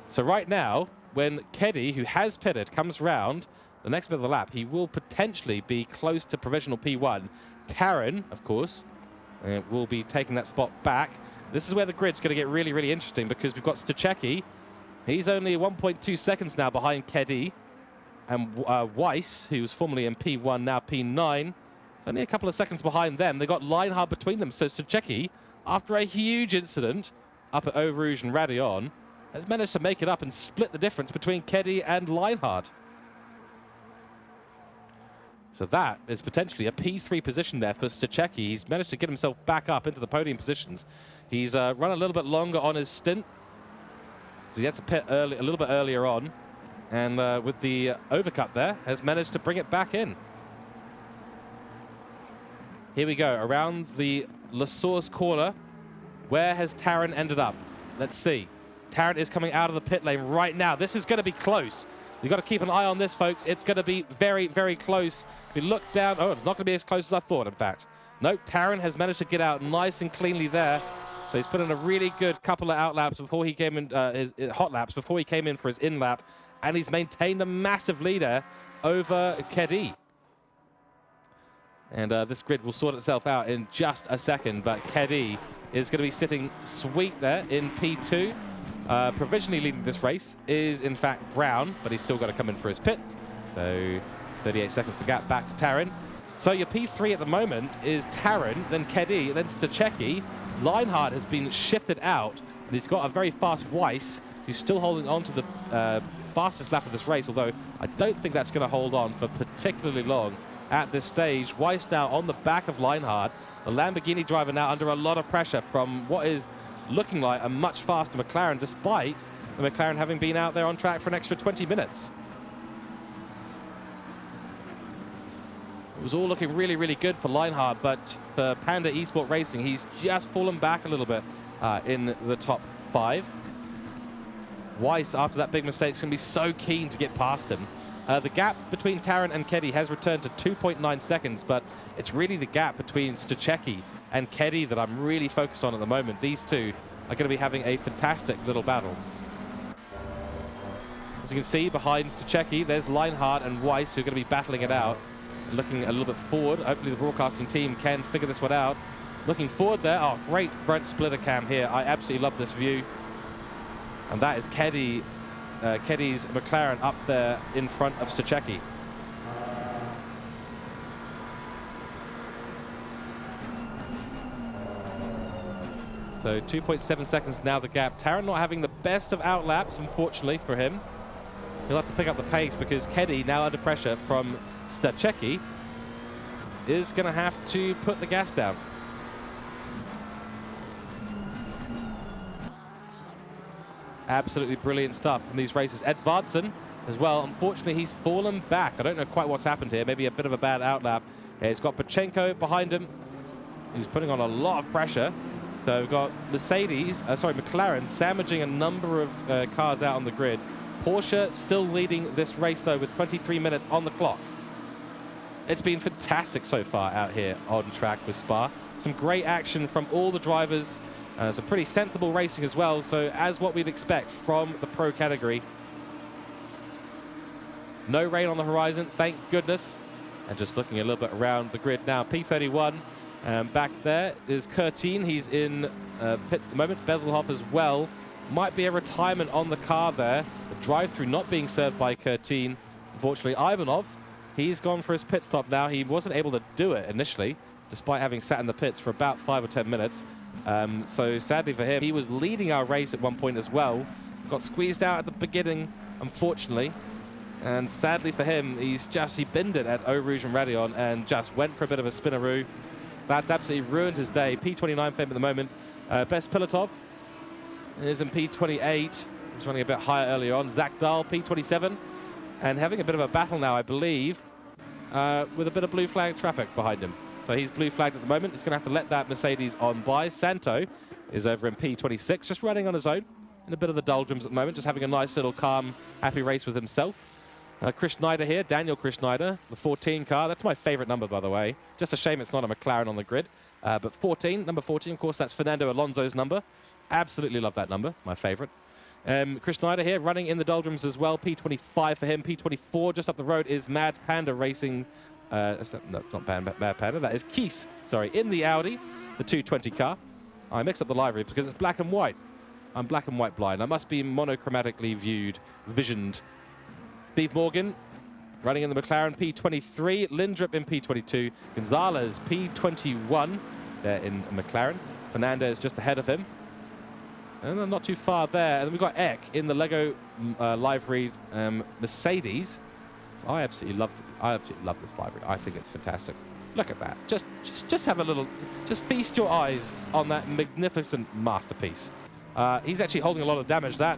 So right now, when Keddy, who has pitted, comes round the next bit of the lap, he will potentially be close to provisional P1. Taran, of course, will be taking that spot back. This is where the grid's going to get really, really interesting, because we've got Stachecki. He's only 1.2 seconds now behind Keddy. And Weiss, who was formerly in P1, now P9, is only a couple of seconds behind them. They've got Leinhard between them. So Stachecki, after a huge incident up at Eau Rouge and Radion, has managed to make it up and split the difference between Keddy and Leinhard. So that is potentially a P3 position there for Stachecki. He's managed to get himself back up into the podium positions. He's run a little bit longer on his stint. So he had to pit early, a little bit earlier on. And with the overcut there, has managed to bring it back in. Here we go, around the La Source corner. Where has Taran ended up? Let's see. Taran is coming out of the pit lane right now. This is going to be close. You've got to keep an eye on this, folks. It's going to be very, very close. If you look down, oh, it's not going to be as close as I thought, in fact. Nope, Taran has managed to get out nice and cleanly there. So he's put in a really good couple of out laps before he came in, his hot laps before he came in for his in lap. And he's maintained a massive leader over Keddy. And this grid will sort itself out in just a second. But Keddy is going to be sitting sweet there in P2. Provisionally leading this race is, in fact, Brown, but he's still got to come in for his pits. So 38 seconds the gap back to Taran. So your P3 at the moment is Taran, then Keddy, then Stachecki. Leinhardt has been shifted out, and he's got a very fast Weiss, who's still holding on to the fastest lap of this race, although I don't think that's going to hold on for particularly long at this stage. Weiss now on the back of Leinhardt. The Lamborghini driver now under a lot of pressure from what is looking like a much faster McLaren, despite the McLaren having been out there on track for an extra 20 minutes. It was all looking really, really good for Leinhardt, but for Panda Esport Racing, he's just fallen back a little bit in the top 5. Weiss, after that big mistake, is going to be so keen to get past him. The gap between Taran and Keddy has returned to 2.9 seconds, but it's really the gap between Stachecki and Keddy that I'm really focused on at the moment. These two are going to be having a fantastic little battle. As you can see, behind Stachecki, there's Leinhardt and Weiss, who are going to be battling it out. Looking a little bit forward. Hopefully the broadcasting team can figure this one out. Looking forward there. Oh, great front splitter cam here. I absolutely love this view. And that is Keddy's McLaren up there in front of Stachecki. So 2.7 seconds now the gap. Taran not having the best of outlaps, unfortunately for him. He'll have to pick up the pace because Keddy, now under pressure from Stachecki, is going to have to put the gas down. Absolutely brilliant stuff from these races. Edvardsen as well. Unfortunately, he's fallen back. I don't know quite what's happened here. Maybe a bit of a bad outlap. He's got Pachenko behind him. He's putting on a lot of pressure. So we've got McLaren sandwiching a number of cars out on the grid. Porsche still leading this race, though, with 23 minutes on the clock. It's been fantastic so far out here on track with Spa. Some great action from all the drivers. Some pretty sensible racing as well. So as what we'd expect from the pro category. No rain on the horizon, thank goodness. And just looking a little bit around the grid now. P31 back there is Curtin. He's in the pits at the moment. Bezelhoff as well. Might be a retirement on the car there. The drive-through not being served by Curtin. Unfortunately, Ivanov, he's gone for his pit stop now. He wasn't able to do it initially, despite having sat in the pits for about 5 or 10 minutes. So sadly for him, he was leading our race at one point as well. Got squeezed out at the beginning, unfortunately. And sadly for him, he binned it at Eau Rouge and Radeon and just went for a bit of a spinneroo. That's absolutely ruined his day. P29 for him at the moment. Best Pilotov is in P28. He's running a bit higher earlier on. Zach Dahl, P27. And having a bit of a battle now, I believe, with a bit of blue flag traffic behind him. So he's blue flagged at the moment. He's going to have to let that Mercedes on by. Santo is over in P26, just running on his own in a bit of the doldrums at the moment, just having a nice little calm, happy race with himself. Chris Schneider here, Daniel Chris Schneider, the 14 car. That's my favorite number, by the way. Just a shame it's not a McLaren on the grid. But 14, number 14, of course, that's Fernando Alonso's number. Absolutely love that number, my favorite. Chris Schneider here, running in the doldrums as well. P25 for him. P24 just up the road is Mad Panda Racing. No, not Mad Panda, that is Keese, sorry, in the Audi, the 220 car. I mix up the livery because it's black and white. I'm black and white blind. I must be monochromatically visioned. Steve Morgan running in the McLaren P23, Lindrup in P22, Gonzalez P21 there in McLaren. Fernandez just ahead of him. And not too far there. And then we've got Eck in the Lego livery Mercedes. So I absolutely love this livery. I think it's fantastic. Look at that. Just have a little, just feast your eyes on that magnificent masterpiece. He's actually holding a lot of damage. That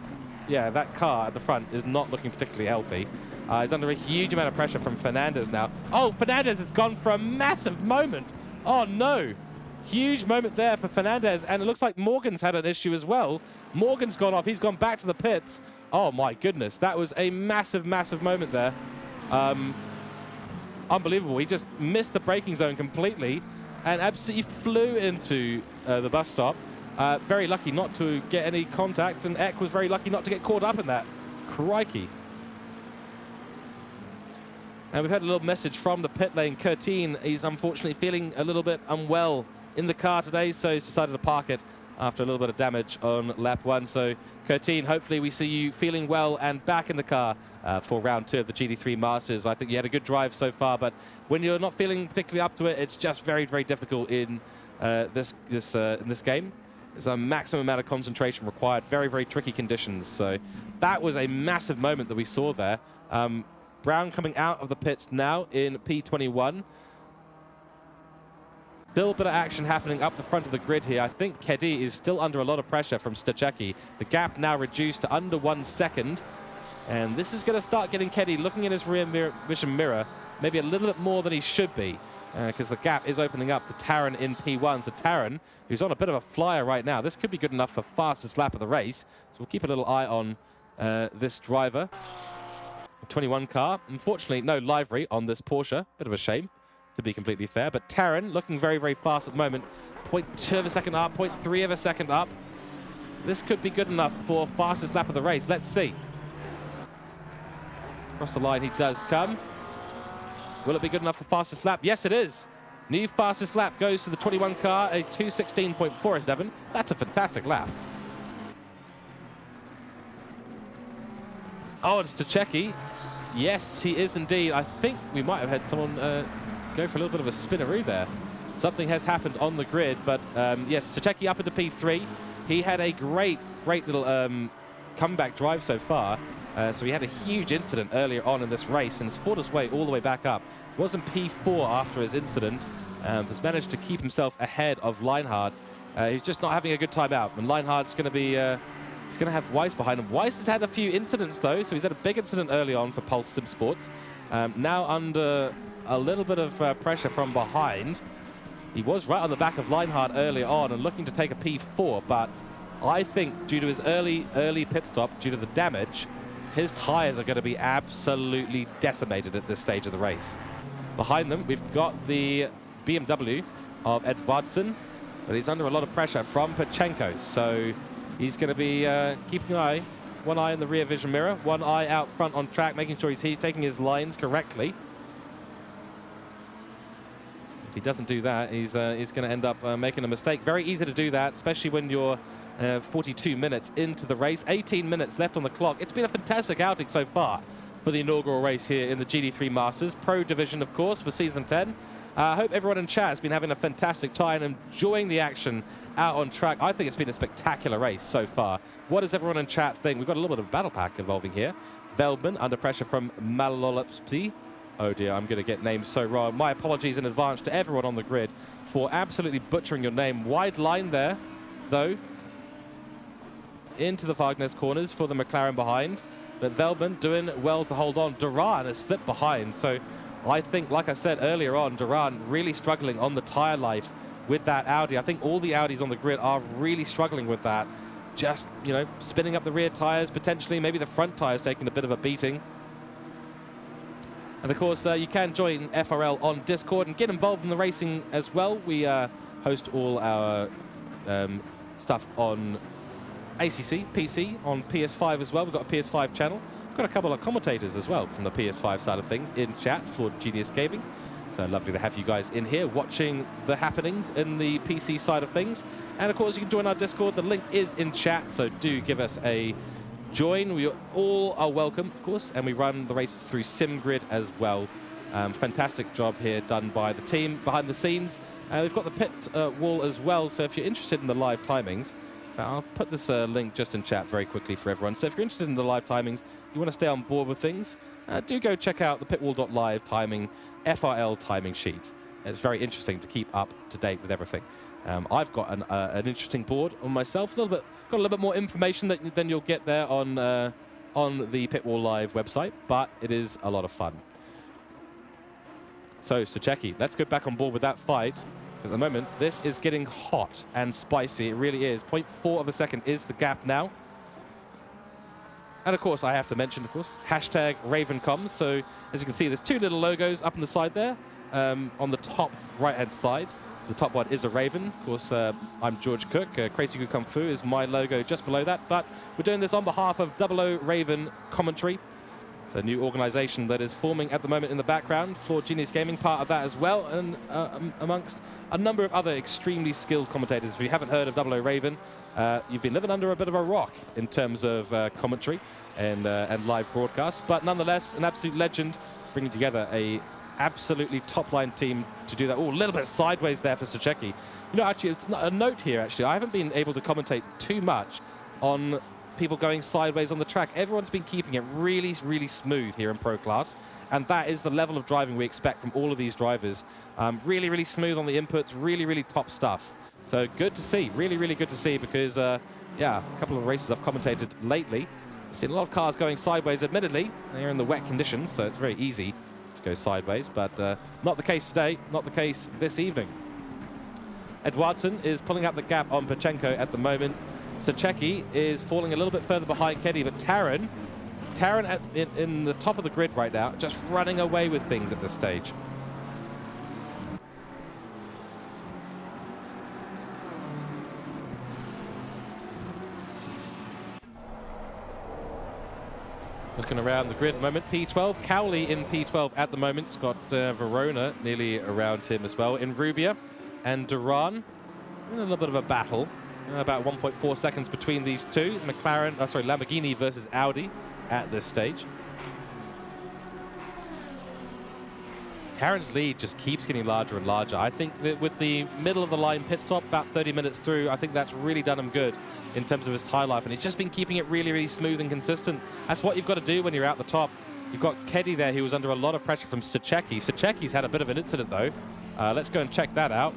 car at the front is not looking particularly healthy. He's under a huge amount of pressure from Fernandez now. Oh, Fernandez has gone for a massive moment. Oh no. Huge moment there for Fernandez, and it looks like Morgan's had an issue as well. Morgan's gone off. He's gone back to the pits. Oh my goodness, that was a massive, massive moment there. Unbelievable. He just missed the braking zone completely and absolutely flew into the bus stop. Very lucky not to get any contact, and Eck was very lucky not to get caught up in that. Crikey. And we've had a little message from the pit lane. Curtin, he's unfortunately feeling a little bit unwell in the car today, so he's decided to park it after a little bit of damage on lap 1. So Curtin, hopefully we see you feeling well and back in the car for round 2 of the GT3 Masters. I think you had a good drive so far, but when you're not feeling particularly up to it, it's just very, very difficult in this game. There's a maximum amount of concentration required, very, very tricky conditions. So that was a massive moment that we saw there. Brown coming out of the pits now in P21. Still a bit of action happening up the front of the grid here. I think Kedi is still under a lot of pressure from Stachecki. The gap now reduced to under 1 second. And this is going to start getting Kedi looking in his rear vision mirror maybe a little bit more than he should be, because the gap is opening up to Taran in P1. So Taran, who's on a bit of a flyer right now, this could be good enough for fastest lap of the race. So we'll keep a little eye on this driver. 21 car. Unfortunately, no livery on this Porsche. Bit of a shame, to be completely fair. But Taran looking very, very fast at the moment. 0.2 of a second up, 0.3 of a second up. This could be good enough for fastest lap of the race. Let's see. Across the line he does come. Will it be good enough for fastest lap? Yes, it is. New fastest lap goes to the 21 car, a 2:16.47. That's a fantastic lap. Oh, it's Stachecki. Yes, he is indeed. I think we might have had someone go for a little bit of a spinneroo there. Something has happened on the grid, but yes, Stachecki up into P3. He had a great little comeback drive so far. So he had a huge incident earlier on in this race and has fought his way all the way back up. Was in P4 after his incident. Has managed to keep himself ahead of Leinhard. He's just not having a good time out. And Leinhard's going to be... he's going to have Weiss behind him. Weiss has had a few incidents, though. So he's had a big incident early on for Pulse Sim Sports. Now under a little bit of pressure from behind. He was right on the back of Leinhard earlier on and looking to take a P4. But I think due to his early pit stop, due to the damage, his tyres are going to be absolutely decimated at this stage of the race. Behind them, we've got the BMW of Edvardsen, but he's under a lot of pressure from Pachenko. So he's going to be keeping one eye in the rear vision mirror, one eye out front on track, making sure he's taking his lines correctly. If he doesn't do that, he's going to end up making a mistake. Very easy to do that, especially when you're 42 minutes into the race, 18 minutes left on the clock. It's been a fantastic outing so far for the inaugural race here in the GT3 Masters Pro Division, of course, for Season 10. I hope everyone in chat has been having a fantastic time and enjoying the action out on track. I think it's been a spectacular race so far. What does everyone in chat think? We've got a little bit of battle pack involving here. Veldman under pressure from Malolopsy. Oh dear, I'm going to get names so wrong. My apologies in advance to everyone on the grid for absolutely butchering your name. Wide line there, though, into the Wagner's corners for the McLaren behind. But Veldman doing well to hold on. Duran has slipped behind. So I think, like I said earlier on, Duran really struggling on the tyre life with that Audi. I think all the Audis on the grid are really struggling with that. Just, you know, spinning up the rear tyres, potentially. Maybe the front tyres taking a bit of a beating. And of course, you can join FRL on Discord and get involved in the racing as well. We host all our stuff on ACC, PC, on PS5 as well. We've got a PS5 channel. We've got a couple of commentators as well from the PS5 side of things in chat for Genius Gaming. So lovely to have you guys in here watching the happenings in the PC side of things. And of course, you can join our Discord. The link is in chat, so do give us a join. We all are welcome, of course, and we run the races through SimGrid as well. Fantastic job here done by the team behind the scenes. We've got the pit wall as well, so if you're interested in the live timings, I'll put this link just in chat very quickly for everyone. So if you're interested in the live timings, you want to stay on board with things, do go check out the pitwall.live timing FRL timing sheet. It's very interesting to keep up to date with everything. I've got an interesting board on myself. Got a little bit more information than you'll get there on the Pitwall Live website, but it is a lot of fun. So Stachecki, let's go back on board with that fight. At the moment, this is getting hot and spicy. It really is. 0.4 of a second is the gap now. And of course, I have to mention, of course, hashtag RavenComs. So as you can see, there's two little logos up on the side there, on the top right-hand side. So the top one is a Raven. Of course, I'm George Cook. Crazy Good Kung Fu is my logo just below that. But we're doing this on behalf of 00 Raven Commentary. It's a new organization that is forming at the moment in the background. Floor Genius Gaming, part of that as well, and amongst a number of other extremely skilled commentators. If you haven't heard of Double O Raven, you've been living under a bit of a rock in terms of commentary and live broadcasts, but nonetheless, an absolute legend, bringing together a absolutely top-line team to do that. Oh, a little bit sideways there for Stachecki. You know, actually, it's not a note here, actually. I haven't been able to commentate too much on people going sideways on the track. Everyone's been keeping it really, really smooth here in Pro Class, and that is the level of driving we expect from all of these drivers. Really, really smooth on the inputs, really, really top stuff. So good to see, really, really good to see, because, yeah, a couple of races I've commentated lately, I've seen a lot of cars going sideways. Admittedly, they're in the wet conditions, so it's very easy to go sideways, but not the case today, not the case this evening. Edwardson is pulling up the gap on Pachenko at the moment. Stachecki is falling a little bit further behind Keddy, but Taran in the top of the grid right now, just running away with things at this stage. Looking around the grid at the moment, P12, Cowley in P12 at the moment. It's got Verona nearly around him as well. In Rubia and Duran, a little bit of a battle. About 1.4 seconds between these two. Lamborghini versus Audi at this stage. Taran's lead just keeps getting larger and larger. I think that with the middle of the line pit stop, about 30 minutes through, I think that's really done him good in terms of his tire life, and he's just been keeping it really, really smooth and consistent. That's what you've got to do when you're out the top. You've got Keddy there, who was under a lot of pressure from Stachecki. Stachecki's had a bit of an incident, though. Let's go and check that out.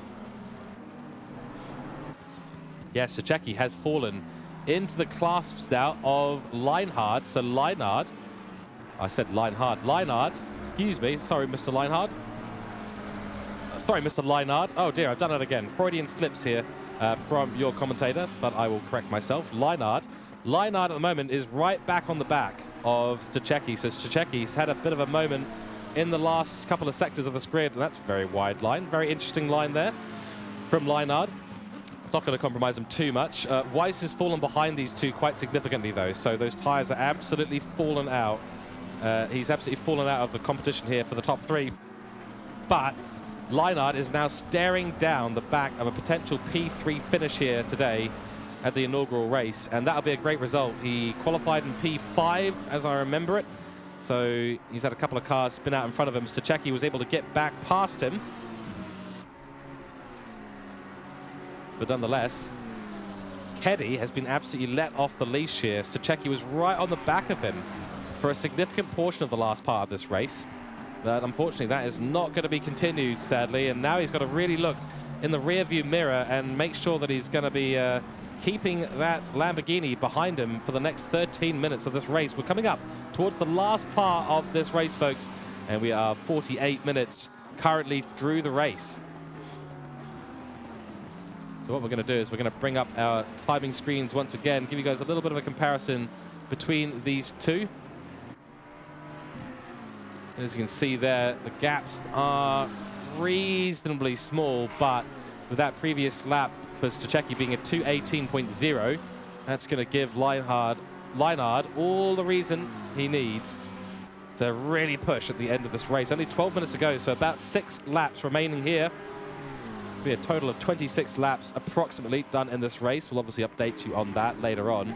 Yes, Stachecki has fallen into the clasps now of Leinhard. So Leinhard, I said Leinhard. Leinhard, excuse me, sorry, Mr. Leinhard. Sorry, Mr. Leinhard. Oh dear, I've done it again. Freudian slips here from your commentator, but I will correct myself. Leinhard. Leinhard at the moment is right back on the back of Stachecki. So Stachecki's had a bit of a moment in the last couple of sectors of this grid, and that's a very wide line. Very interesting line there from Leinhard. Not going to compromise them too much. Weiss has fallen behind these two quite significantly, though, so those tyres are absolutely fallen out. He's absolutely fallen out of the competition here for the top three. But Leinhard is now staring down the back of a potential P3 finish here today at the inaugural race, and that'll be a great result. He qualified in P5, as I remember it, so he's had a couple of cars spin out in front of him. Stachecki was able to get back past him. But nonetheless, Keddy has been absolutely let off the leash here. Stachecki was right on the back of him for a significant portion of the last part of this race. But unfortunately, that is not going to be continued, sadly. And now he's got to really look in the rear-view mirror and make sure that he's going to be keeping that Lamborghini behind him for the next 13 minutes of this race. We're coming up towards the last part of this race, folks, and we are 48 minutes currently through the race. So what we're going to do is we're going to bring up our timing screens once again, give you guys a little bit of a comparison between these two. As you can see there, the gaps are reasonably small, but with that previous lap for Stachecki being a 2:18.0, that's going to give Leinhard all the reason he needs to really push at the end of this race. Only 12 minutes to go, so about 6 laps remaining here. Be a total of 26 laps approximately done in this race. We'll obviously update you on that later on.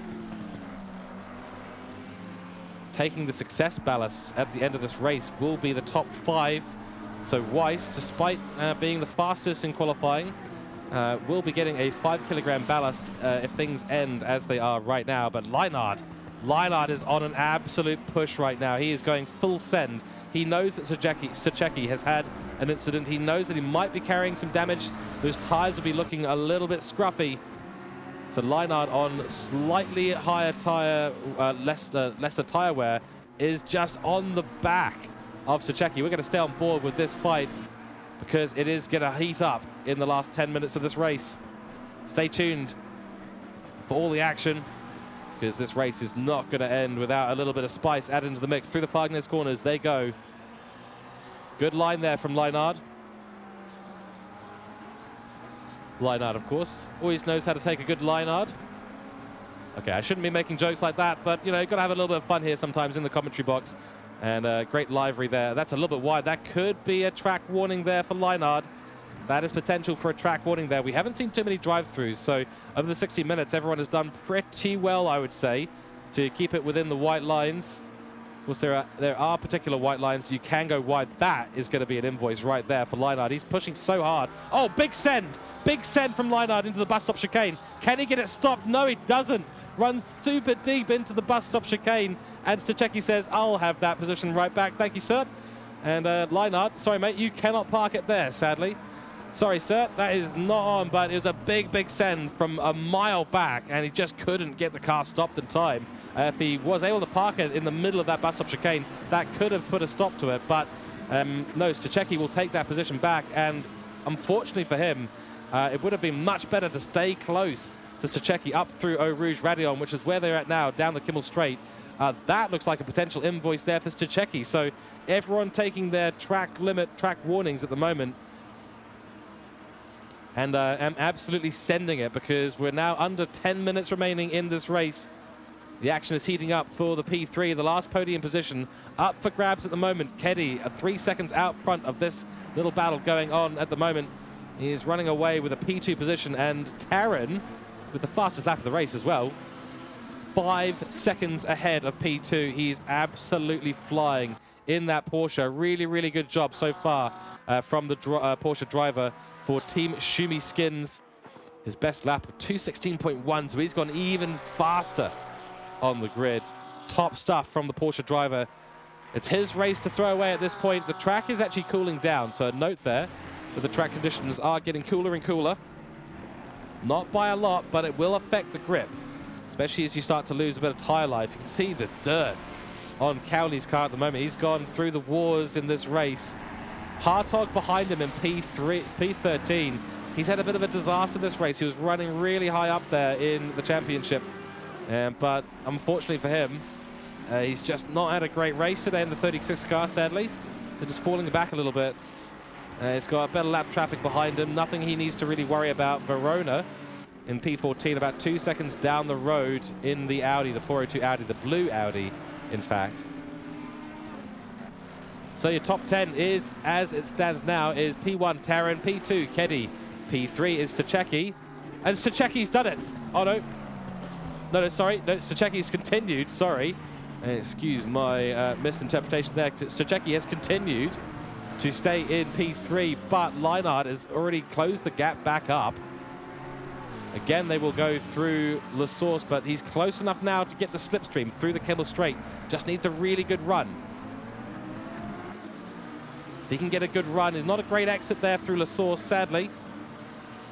Taking the success ballast at the end of this race will be the top 5. So Weiss, despite being the fastest in qualifying, will be getting a 5-kilogram ballast if things end as they are right now. But Leinhard is on an absolute push right now. He is going full send. He knows that Stachecki has had an incident. He knows that he might be carrying some damage. Those tires will be looking a little bit scruffy. So Leinhard on slightly higher tire, lesser tire wear, is just on the back of Stachecki. We're going to stay on board with this fight because it is going to heat up in the last 10 minutes of this race. Stay tuned for all the action, because this race is not going to end without a little bit of spice added into the mix. Through the Fargness corners they go. Good line there from Leinhard. Leinhard, of course, always knows how to take a good Leinhard. Okay, I shouldn't be making jokes like that, but, you know, you've got to have a little bit of fun here sometimes in the commentary box. And great livery there. That's a little bit wide. That could be a track warning there for Leinard. That is potential for a track warning there. We haven't seen too many drive-throughs, so over the 60 minutes, everyone has done pretty well, I would say, to keep it within the white lines. Of course, there are particular white lines. You can go wide. That is going to be an invoice right there for Leinard. He's pushing so hard. Oh, big send. Big send from Leinard into the bus stop chicane. Can he get it stopped? No, he doesn't. Runs super deep into the bus stop chicane. And Stachecki says, I'll have that position right back. Thank you, sir. And Leinard, sorry, mate, you cannot park it there, sadly. Sorry, sir, that is not on, but it was a big, big send from a mile back, and he just couldn't get the car stopped in time. If he was able to park it in the middle of that bus stop chicane, that could have put a stop to it, but no, Stachecki will take that position back, and unfortunately for him, it would have been much better to stay close to Stachecki up through Eau Rouge Raidillon, which is where they're at now, down the Kimmel Straight. That looks like a potential invoice there for Stachecki, so everyone taking their track limit, track warnings at the moment. And I'm absolutely sending it because we're now under 10 minutes remaining in this race. The action is heating up for the P3, the last podium position up for grabs at the moment. Keddy 3 seconds out front of this little battle going on at the moment. He is running away with a P2 position, and Taran with the fastest lap of the race as well. 5 seconds ahead of P2. He's absolutely flying in that Porsche. Really, really good job so far from the Porsche driver for Team Schumi Skins. His best lap of 2:16.1, so he's gone even faster on the grid. Top stuff from the Porsche driver. It's his race to throw away at this point. The track is actually cooling down, so a note there that the track conditions are getting cooler and cooler. Not by a lot, but it will affect the grip, especially as you start to lose a bit of tire life. You can see the dirt on Cowley's car at the moment. He's gone through the wars in this race. Hartog behind him in P13. He's had a bit of a disaster this race. He was running really high up there in the championship. But unfortunately for him, he's just not had a great race today in the 36 car, sadly. So just falling back a little bit. He's got a better lap traffic behind him. Nothing he needs to really worry about. Verona in P14, about 2 seconds down the road in the Audi, the 402 Audi, the blue Audi, in fact. So your top 10 is, as it stands now, is P1, Taran, P2, Keddy, P3 is Stachecki, and Stachecki's done it. Oh, no. No, sorry. No, Stachecki's continued, sorry. Excuse my misinterpretation there. Stachecki has continued to stay in P3, but Leinard has already closed the gap back up. Again, they will go through La Source, but he's close enough now to get the slipstream through the Kimmel Straight. Just needs a really good run. If he can get a good run, it's not a great exit there through La Source, sadly.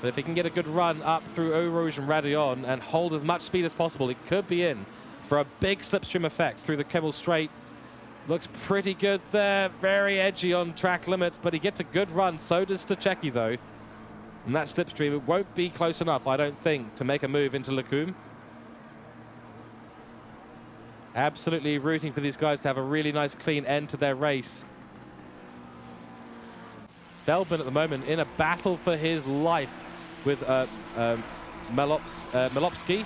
But if he can get a good run up through Eau Rouge and Raidillon and hold as much speed as possible, it could be in for a big slipstream effect through the Kimmel Straight. Looks pretty good there. Very edgy on track limits, but he gets a good run. So does Stachecki, though. And that slipstream, it won't be close enough, I don't think, to make a move into Lecumbe. Absolutely rooting for these guys to have a really nice, clean end to their race. Velbin at the moment in a battle for his life with Melopsky.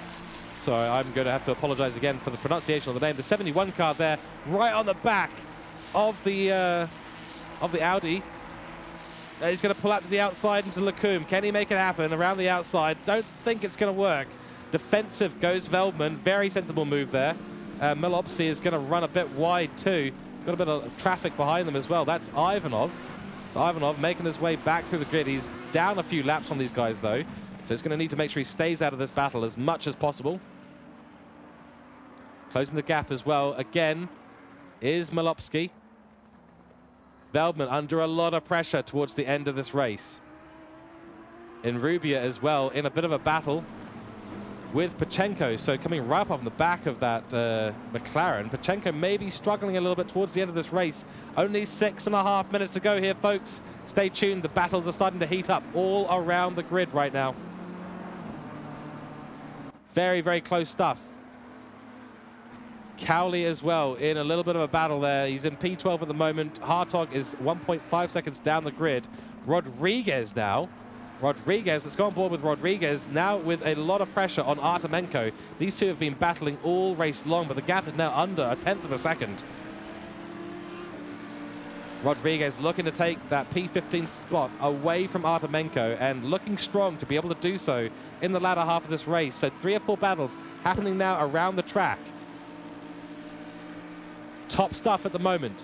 Sorry, I'm going to have to apologize again for the pronunciation of the name. The 71 car there, right on the back of the Audi. He's going to pull out to the outside into Lecumbe. Can he make it happen around the outside? Don't think it's going to work. Defensive goes Velbin. Very sensible move there. Melopsky is going to run a bit wide too. Got a bit of traffic behind them as well. That's Ivanov. So Ivanov making his way back through the grid. He's down a few laps on these guys, though. So he's going to need to make sure he stays out of this battle as much as possible. Closing the gap as well, again, is Melopsky. Velbin under a lot of pressure towards the end of this race. In Rubia as well, in a bit of a battle with Pachenko. So coming right up on the back of that McLaren. Pachenko may be struggling a little bit towards the end of this race. Only 6.5 minutes to go here, folks. Stay tuned. The battles are starting to heat up all around the grid right now. Very, very close stuff. Cowley as well in a little bit of a battle there. He's in P12 at the moment. Hartog is 1.5 seconds down the grid. Rodriguez now. Let's go on board with Rodriguez, now with a lot of pressure on Artemenko. These two have been battling all race long, but the gap is now under 1/10 of a second. Rodriguez looking to take that P15 spot away from Artemenko and looking strong to be able to do so in the latter half of this race. So 3 or 4 battles happening now around the track. Top stuff at the moment.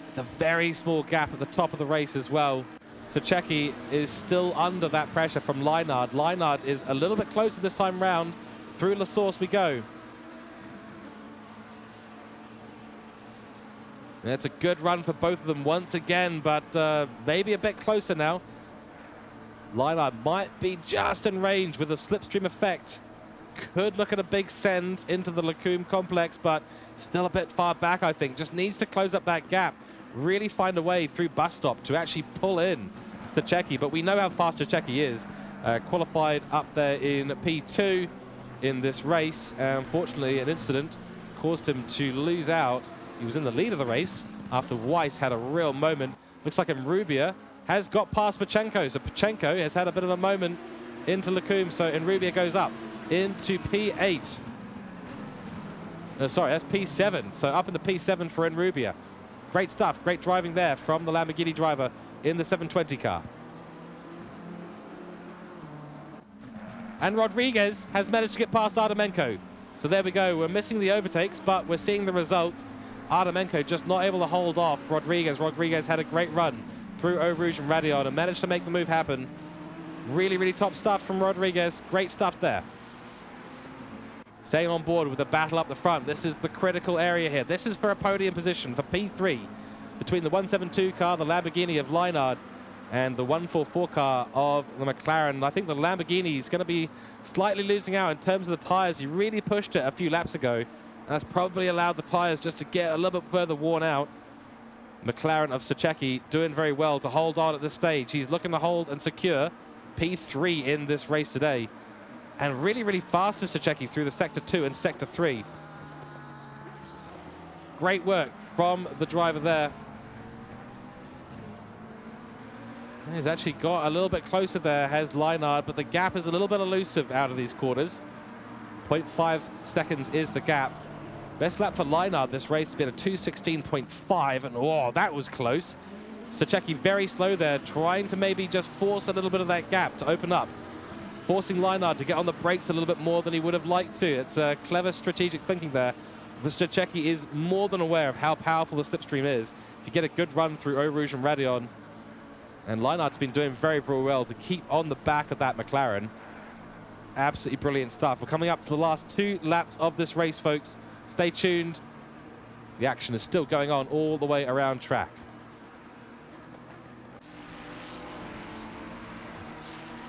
It's a very small gap at the top of the race as well. Sacheki is still under that pressure from Leinard. Leinard is a little bit closer this time round. Through La Source we go. It's a good run for both of them once again, but maybe a bit closer now. Leinard might be just in range with a slipstream effect. Could look at a big send into the Lacombe complex, but still a bit far back, I think. Just needs to close up that gap. Really find a way through bus stop to actually pull in Sacheki. But we know how fast Sacheki is. Qualified up there in P2 in this race. Unfortunately, an incident caused him to lose out. He was in the lead of the race after Weiss had a real moment. Looks like Enrubia has got past Pachenko. So Pachenko has had a bit of a moment into Lacombe. So Enrubia goes up into P8. Sorry, that's P7. So up into P7 for Enrubia. Great stuff. Great driving there from the Lamborghini driver in the 720 car. And Rodriguez has managed to get past Artemenko. So there we go. We're missing the overtakes, but we're seeing the results. Artemenko just not able to hold off Rodriguez. Rodriguez had a great run through Eau Rouge and Radion and managed to make the move happen. Really, really top stuff from Rodriguez. Great stuff there. Staying on board with the battle up the front. This is the critical area here. This is for a podium position for P3 between the 172 car, the Lamborghini of Leinard, and the 144 car of the McLaren. I think the Lamborghini is going to be slightly losing out in terms of the tyres. He really pushed it a few laps ago, and that's probably allowed the tyres just to get a little bit further worn out. McLaren of Sacheki doing very well to hold on at this stage. He's looking to hold and secure P3 in this race today. And really, really fast is Sacheki through the Sector 2 and Sector 3. Great work from the driver there. He's actually got a little bit closer there, has Leinard, but the gap is a little bit elusive out of these quarters. 0.5 seconds is the gap. Best lap for Leinard this race has been a 2:16.5, and oh, that was close. Sacheki very slow there, trying to maybe just force a little bit of that gap to open up. Forcing Leinard to get on the brakes a little bit more than he would have liked to. It's a clever strategic thinking there. Sacheki is more than aware of how powerful the slipstream is. If you get a good run through Eau Rouge and Radion, and Leinard's been doing very, very well to keep on the back of that McLaren. Absolutely brilliant stuff. We're coming up to the last 2 laps of this race, folks. Stay tuned. The action is still going on all the way around track.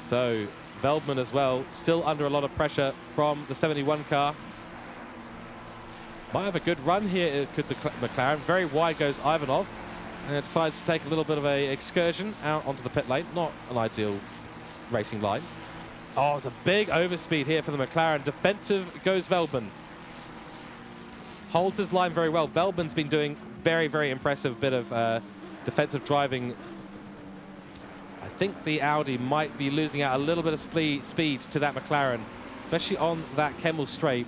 So Veldman as well, still under a lot of pressure from the 71 car. Might have a good run here, could the McLaren. Very wide goes Ivanov, and decides to take a little bit of an excursion out onto the pit lane. Not an ideal racing line. Oh, it's a big overspeed here for the McLaren. Defensive goes Veldman. Holds his line very well. Veldman's been doing very, very impressive bit of defensive driving. I think the Audi might be losing out a little bit of speed to that McLaren, especially on that Kemmel straight.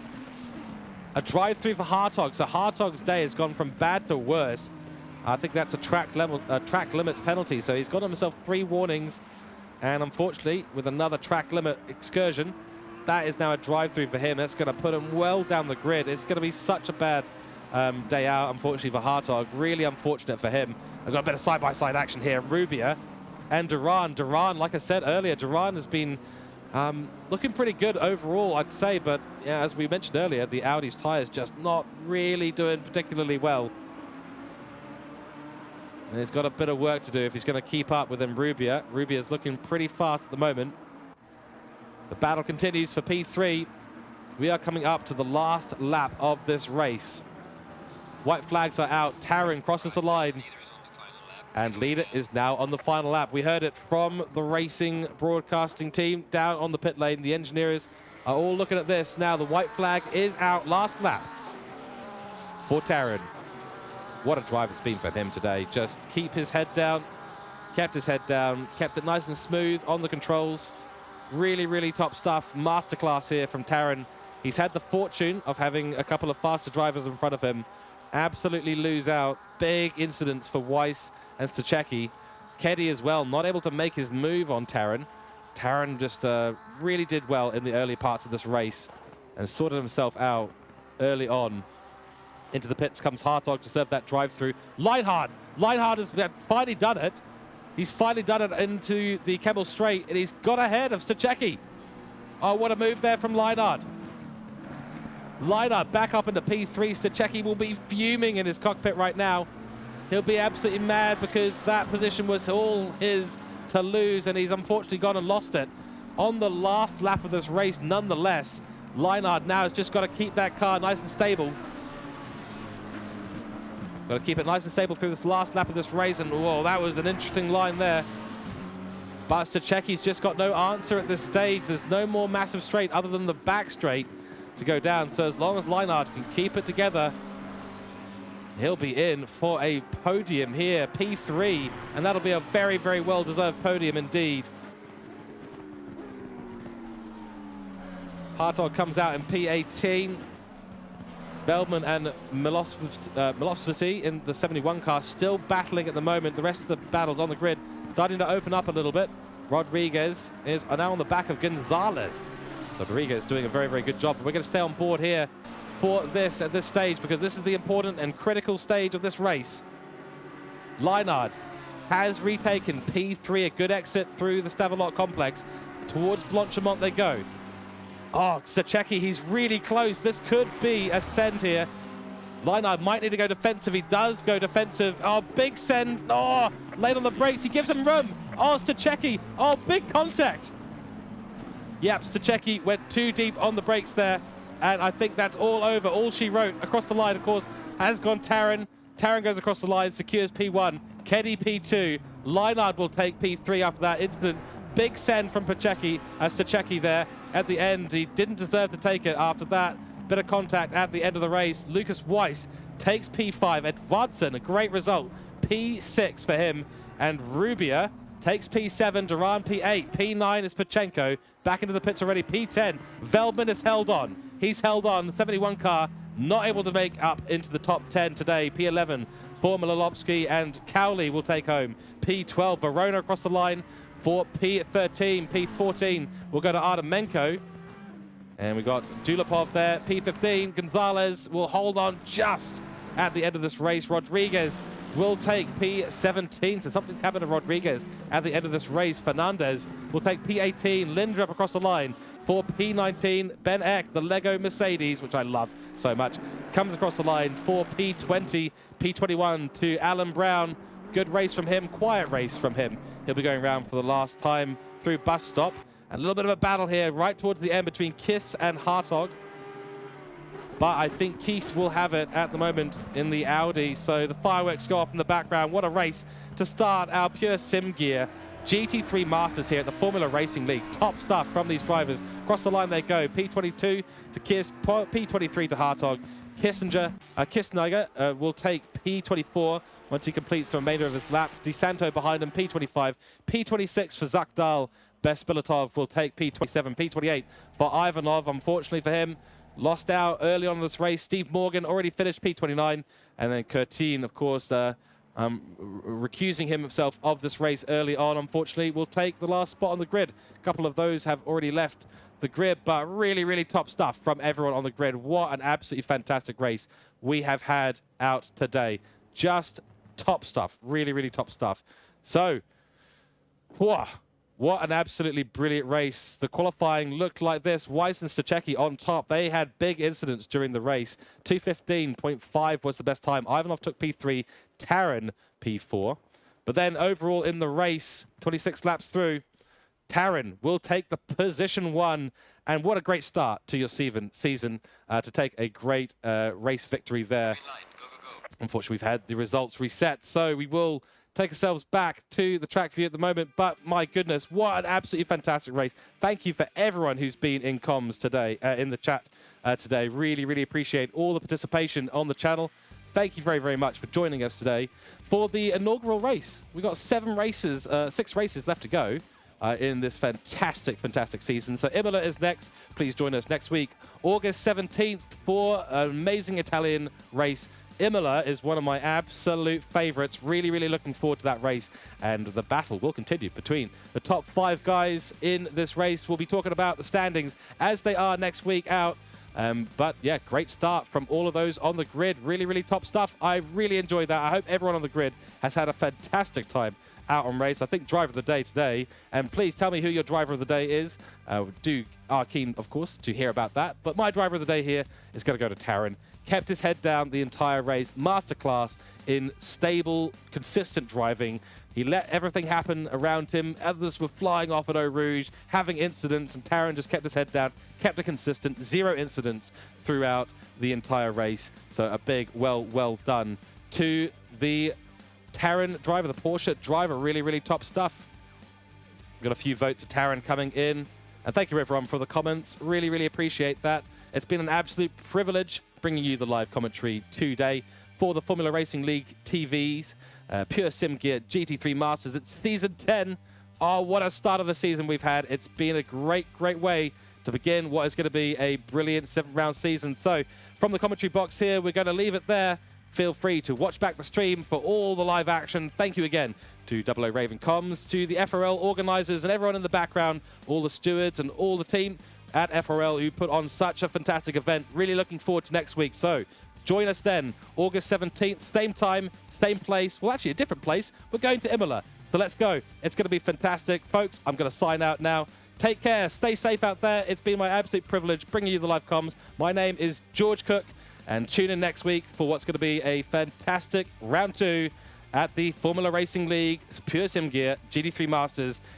A drive-through for Hartog. So Hartog's day has gone from bad to worse. I think that's a track limits penalty. So he's got himself 3 warnings. And unfortunately, with another track limit excursion, that is now a drive-through for him. That's going to put him well down the grid. It's going to be such a bad day out, unfortunately, for Hartog. Really unfortunate for him. I've got a bit of side-by-side action here. Rubia and Duran. Duran, like I said earlier, Duran has been looking pretty good overall, I'd say. But yeah, as we mentioned earlier, the Audi's tyres just not really doing particularly well. And he's got a bit of work to do if he's going to keep up with Rubia. Rubia's looking pretty fast at the moment. The battle continues for P3. We are coming up to the last lap of this race. White flags are out. Taran crosses the line. And leader is now on the final lap. We heard it from the racing broadcasting team down on the pit lane. The engineers are all looking at this. Now the white flag is out. Last lap for Taran. What a drive it's been for him today. Just keep his head down. Kept his head down. Kept it nice and smooth on the controls. Really, really top stuff. Masterclass here from Taran. He's had the fortune of having a couple of faster drivers in front of him absolutely lose out big incidents for Weiss and Stachecki. Keddy as well, not able to make his move on Taran. Taran just really did well in the early parts of this race and sorted himself out early on. Into the pits comes Hartog to serve that drive-through. Leinhardt has finally done it. He's finally done it into the Kemmel Straight, and he's got ahead of Stachecki. Oh, what a move there from Leinhardt. Leinhardt back up into P3. Stachecki will be fuming in his cockpit right now. He'll be absolutely mad because that position was all his to lose, and he's unfortunately gone and lost it on the last lap of this race. Nonetheless, Leinhardt now has just got to keep that car nice and stable. Got to keep it nice and stable through this last lap of this race, and whoa, that was an interesting line there. But Stachecki's just got no answer at this stage. There's no more massive straight other than the back straight to go down. So as long as Leinhardt can keep it together, he'll be in for a podium here, P3, and that'll be a very, very well-deserved podium indeed. Hartog comes out in P18. Veldman and Milosvity in the 71 car still battling at the moment. The rest of the battles on the grid starting to open up a little bit. Rodriguez is now on the back of Gonzalez. Rodriguez doing a very, very good job. We're going to stay on board here for this at this stage because this is the important and critical stage of this race. Leinhardt has retaken P3, a good exit through the Stavelot complex. Towards Blanchimont they go. Oh, Stachecki, he's really close. This could be a send here. Leinhardt might need to go defensive. He does go defensive. Oh, big send. Oh, late on the brakes. He gives him room. Oh, Stachecki. Oh, big contact. Yep, Stachecki went too deep on the brakes there. And I think that's all over. All she wrote across the line, of course, has gone Taran. Taran goes across the line, secures P1. Keddy P2. Leinhardt will take P3 after that incident. Big send from Stachecki there at the end. He didn't deserve to take it after that bit of contact at the end of the race. Lucas Weiss takes P5. Ed Watson, a great result. P6 for him. And Rubia takes P7. Duran P8. P9 is Pachenko. Back into the pits already. P10. Veldman is held on. He's held on. The 71 car not able to make up into the top 10 today. P11 for Milolovsky, and Cowley will take home. P12. Verona across the line for P13. P14 will go to Artemenko. And we got Dulapov there. P15. Gonzalez will hold on just at the end of this race. Rodriguez will take P17. So something's happened to Rodriguez at the end of this race. Fernandez will take P18. Lindrup across the line for P19. Ben Eck, the Lego Mercedes, which I love so much, comes across the line for P20. P21 to Alan Brown. Good race from him, quiet race from him. He'll be going around for the last time through bus stop. And a little bit of a battle here right towards the end between Kiss and Hartog. But I think Kiss will have it at the moment in the Audi. So the fireworks go off in the background. What a race to start our Pure Sim Gear GT3 Masters here at the Formula Racing League. Top stuff from these drivers. Across the line they go. P22 to Kiss, P23 to Hartog. Kissniger will take P24 once he completes the remainder of his lap. DeSanto behind him, P25. P26 for Zakdal. Bespilatov will take P27. P28 for Ivanov. Unfortunately for him, lost out early on in this race. Steve Morgan already finished P29. And then Curtin, of course, recusing himself of this race early on, unfortunately, will take the last spot on the grid. A couple of those have already left the grid, but really, really top stuff from everyone on the grid. What an absolutely fantastic race we have had out today. Just top stuff. Really, really top stuff. So, whoa. What an absolutely brilliant race. The qualifying looked like this. Weiss and Stachecki on top. They had big incidents during the race. 2:15.5 was the best time. Ivanov took P3, Taran P4. But then overall in the race, 26 laps through, Taran will take the position 1. And what a great start to your season to take a great race victory there. Unfortunately, we've had the results reset, so we will take ourselves back to the track view at the moment. But my goodness, what an absolutely fantastic race. Thank you for everyone who's been in comms today, in the chat today. Really, really appreciate all the participation on the channel. Thank you very, very much for joining us today for the inaugural race. We've got 6 races left to go in this fantastic, fantastic season. So Imola is next. Please join us next week, August 17th, for an amazing Italian race. Imola is one of my absolute favorites. Really, really looking forward to that race. And the battle will continue between the top 5 guys in this race. We'll be talking about the standings as they are next week out. But yeah, great start from all of those on the grid. Really, really top stuff. I really enjoyed that. I hope everyone on the grid has had a fantastic time out on race. I think driver of the day today. And please tell me who your driver of the day is. Are keen, of course, to hear about that. But my driver of the day here is going to go to Taron. Kept his head down the entire race. Masterclass in stable, consistent driving. He let everything happen around him. Others were flying off at Eau Rouge, having incidents, and Taron just kept his head down, kept it consistent, 0 incidents throughout the entire race. So a big well done to the Taron driver, the Porsche driver. Really, really top stuff. Got a few votes for Taron coming in. And thank you, everyone, for the comments. Really, really appreciate that. It's been an absolute privilege bringing you the live commentary today for the Formula Racing League TVs. Pure Sim Gear GT3 Masters. It's season 10. Oh, what a start of the season we've had. It's been a great way to begin what is going to be a brilliant 7th-round season. So from the commentary box here, we're going to leave it there. Feel free to watch back the stream for all the live action. Thank you again to 00 Raven Comms, to the FRL organizers and everyone in the background, all the stewards and all the team at FRL who put on such a fantastic event. Really looking forward to next week. So join us then, August 17th, same time, same place. Well, actually a different place. We're going to Imola. So let's go. It's going to be fantastic. Folks, I'm going to sign out now. Take care. Stay safe out there. It's been my absolute privilege bringing you the live comms. My name is George Cook. And tune in next week for what's going to be a fantastic round 2 at the Formula Racing League Pure Sim Gear GT3 Masters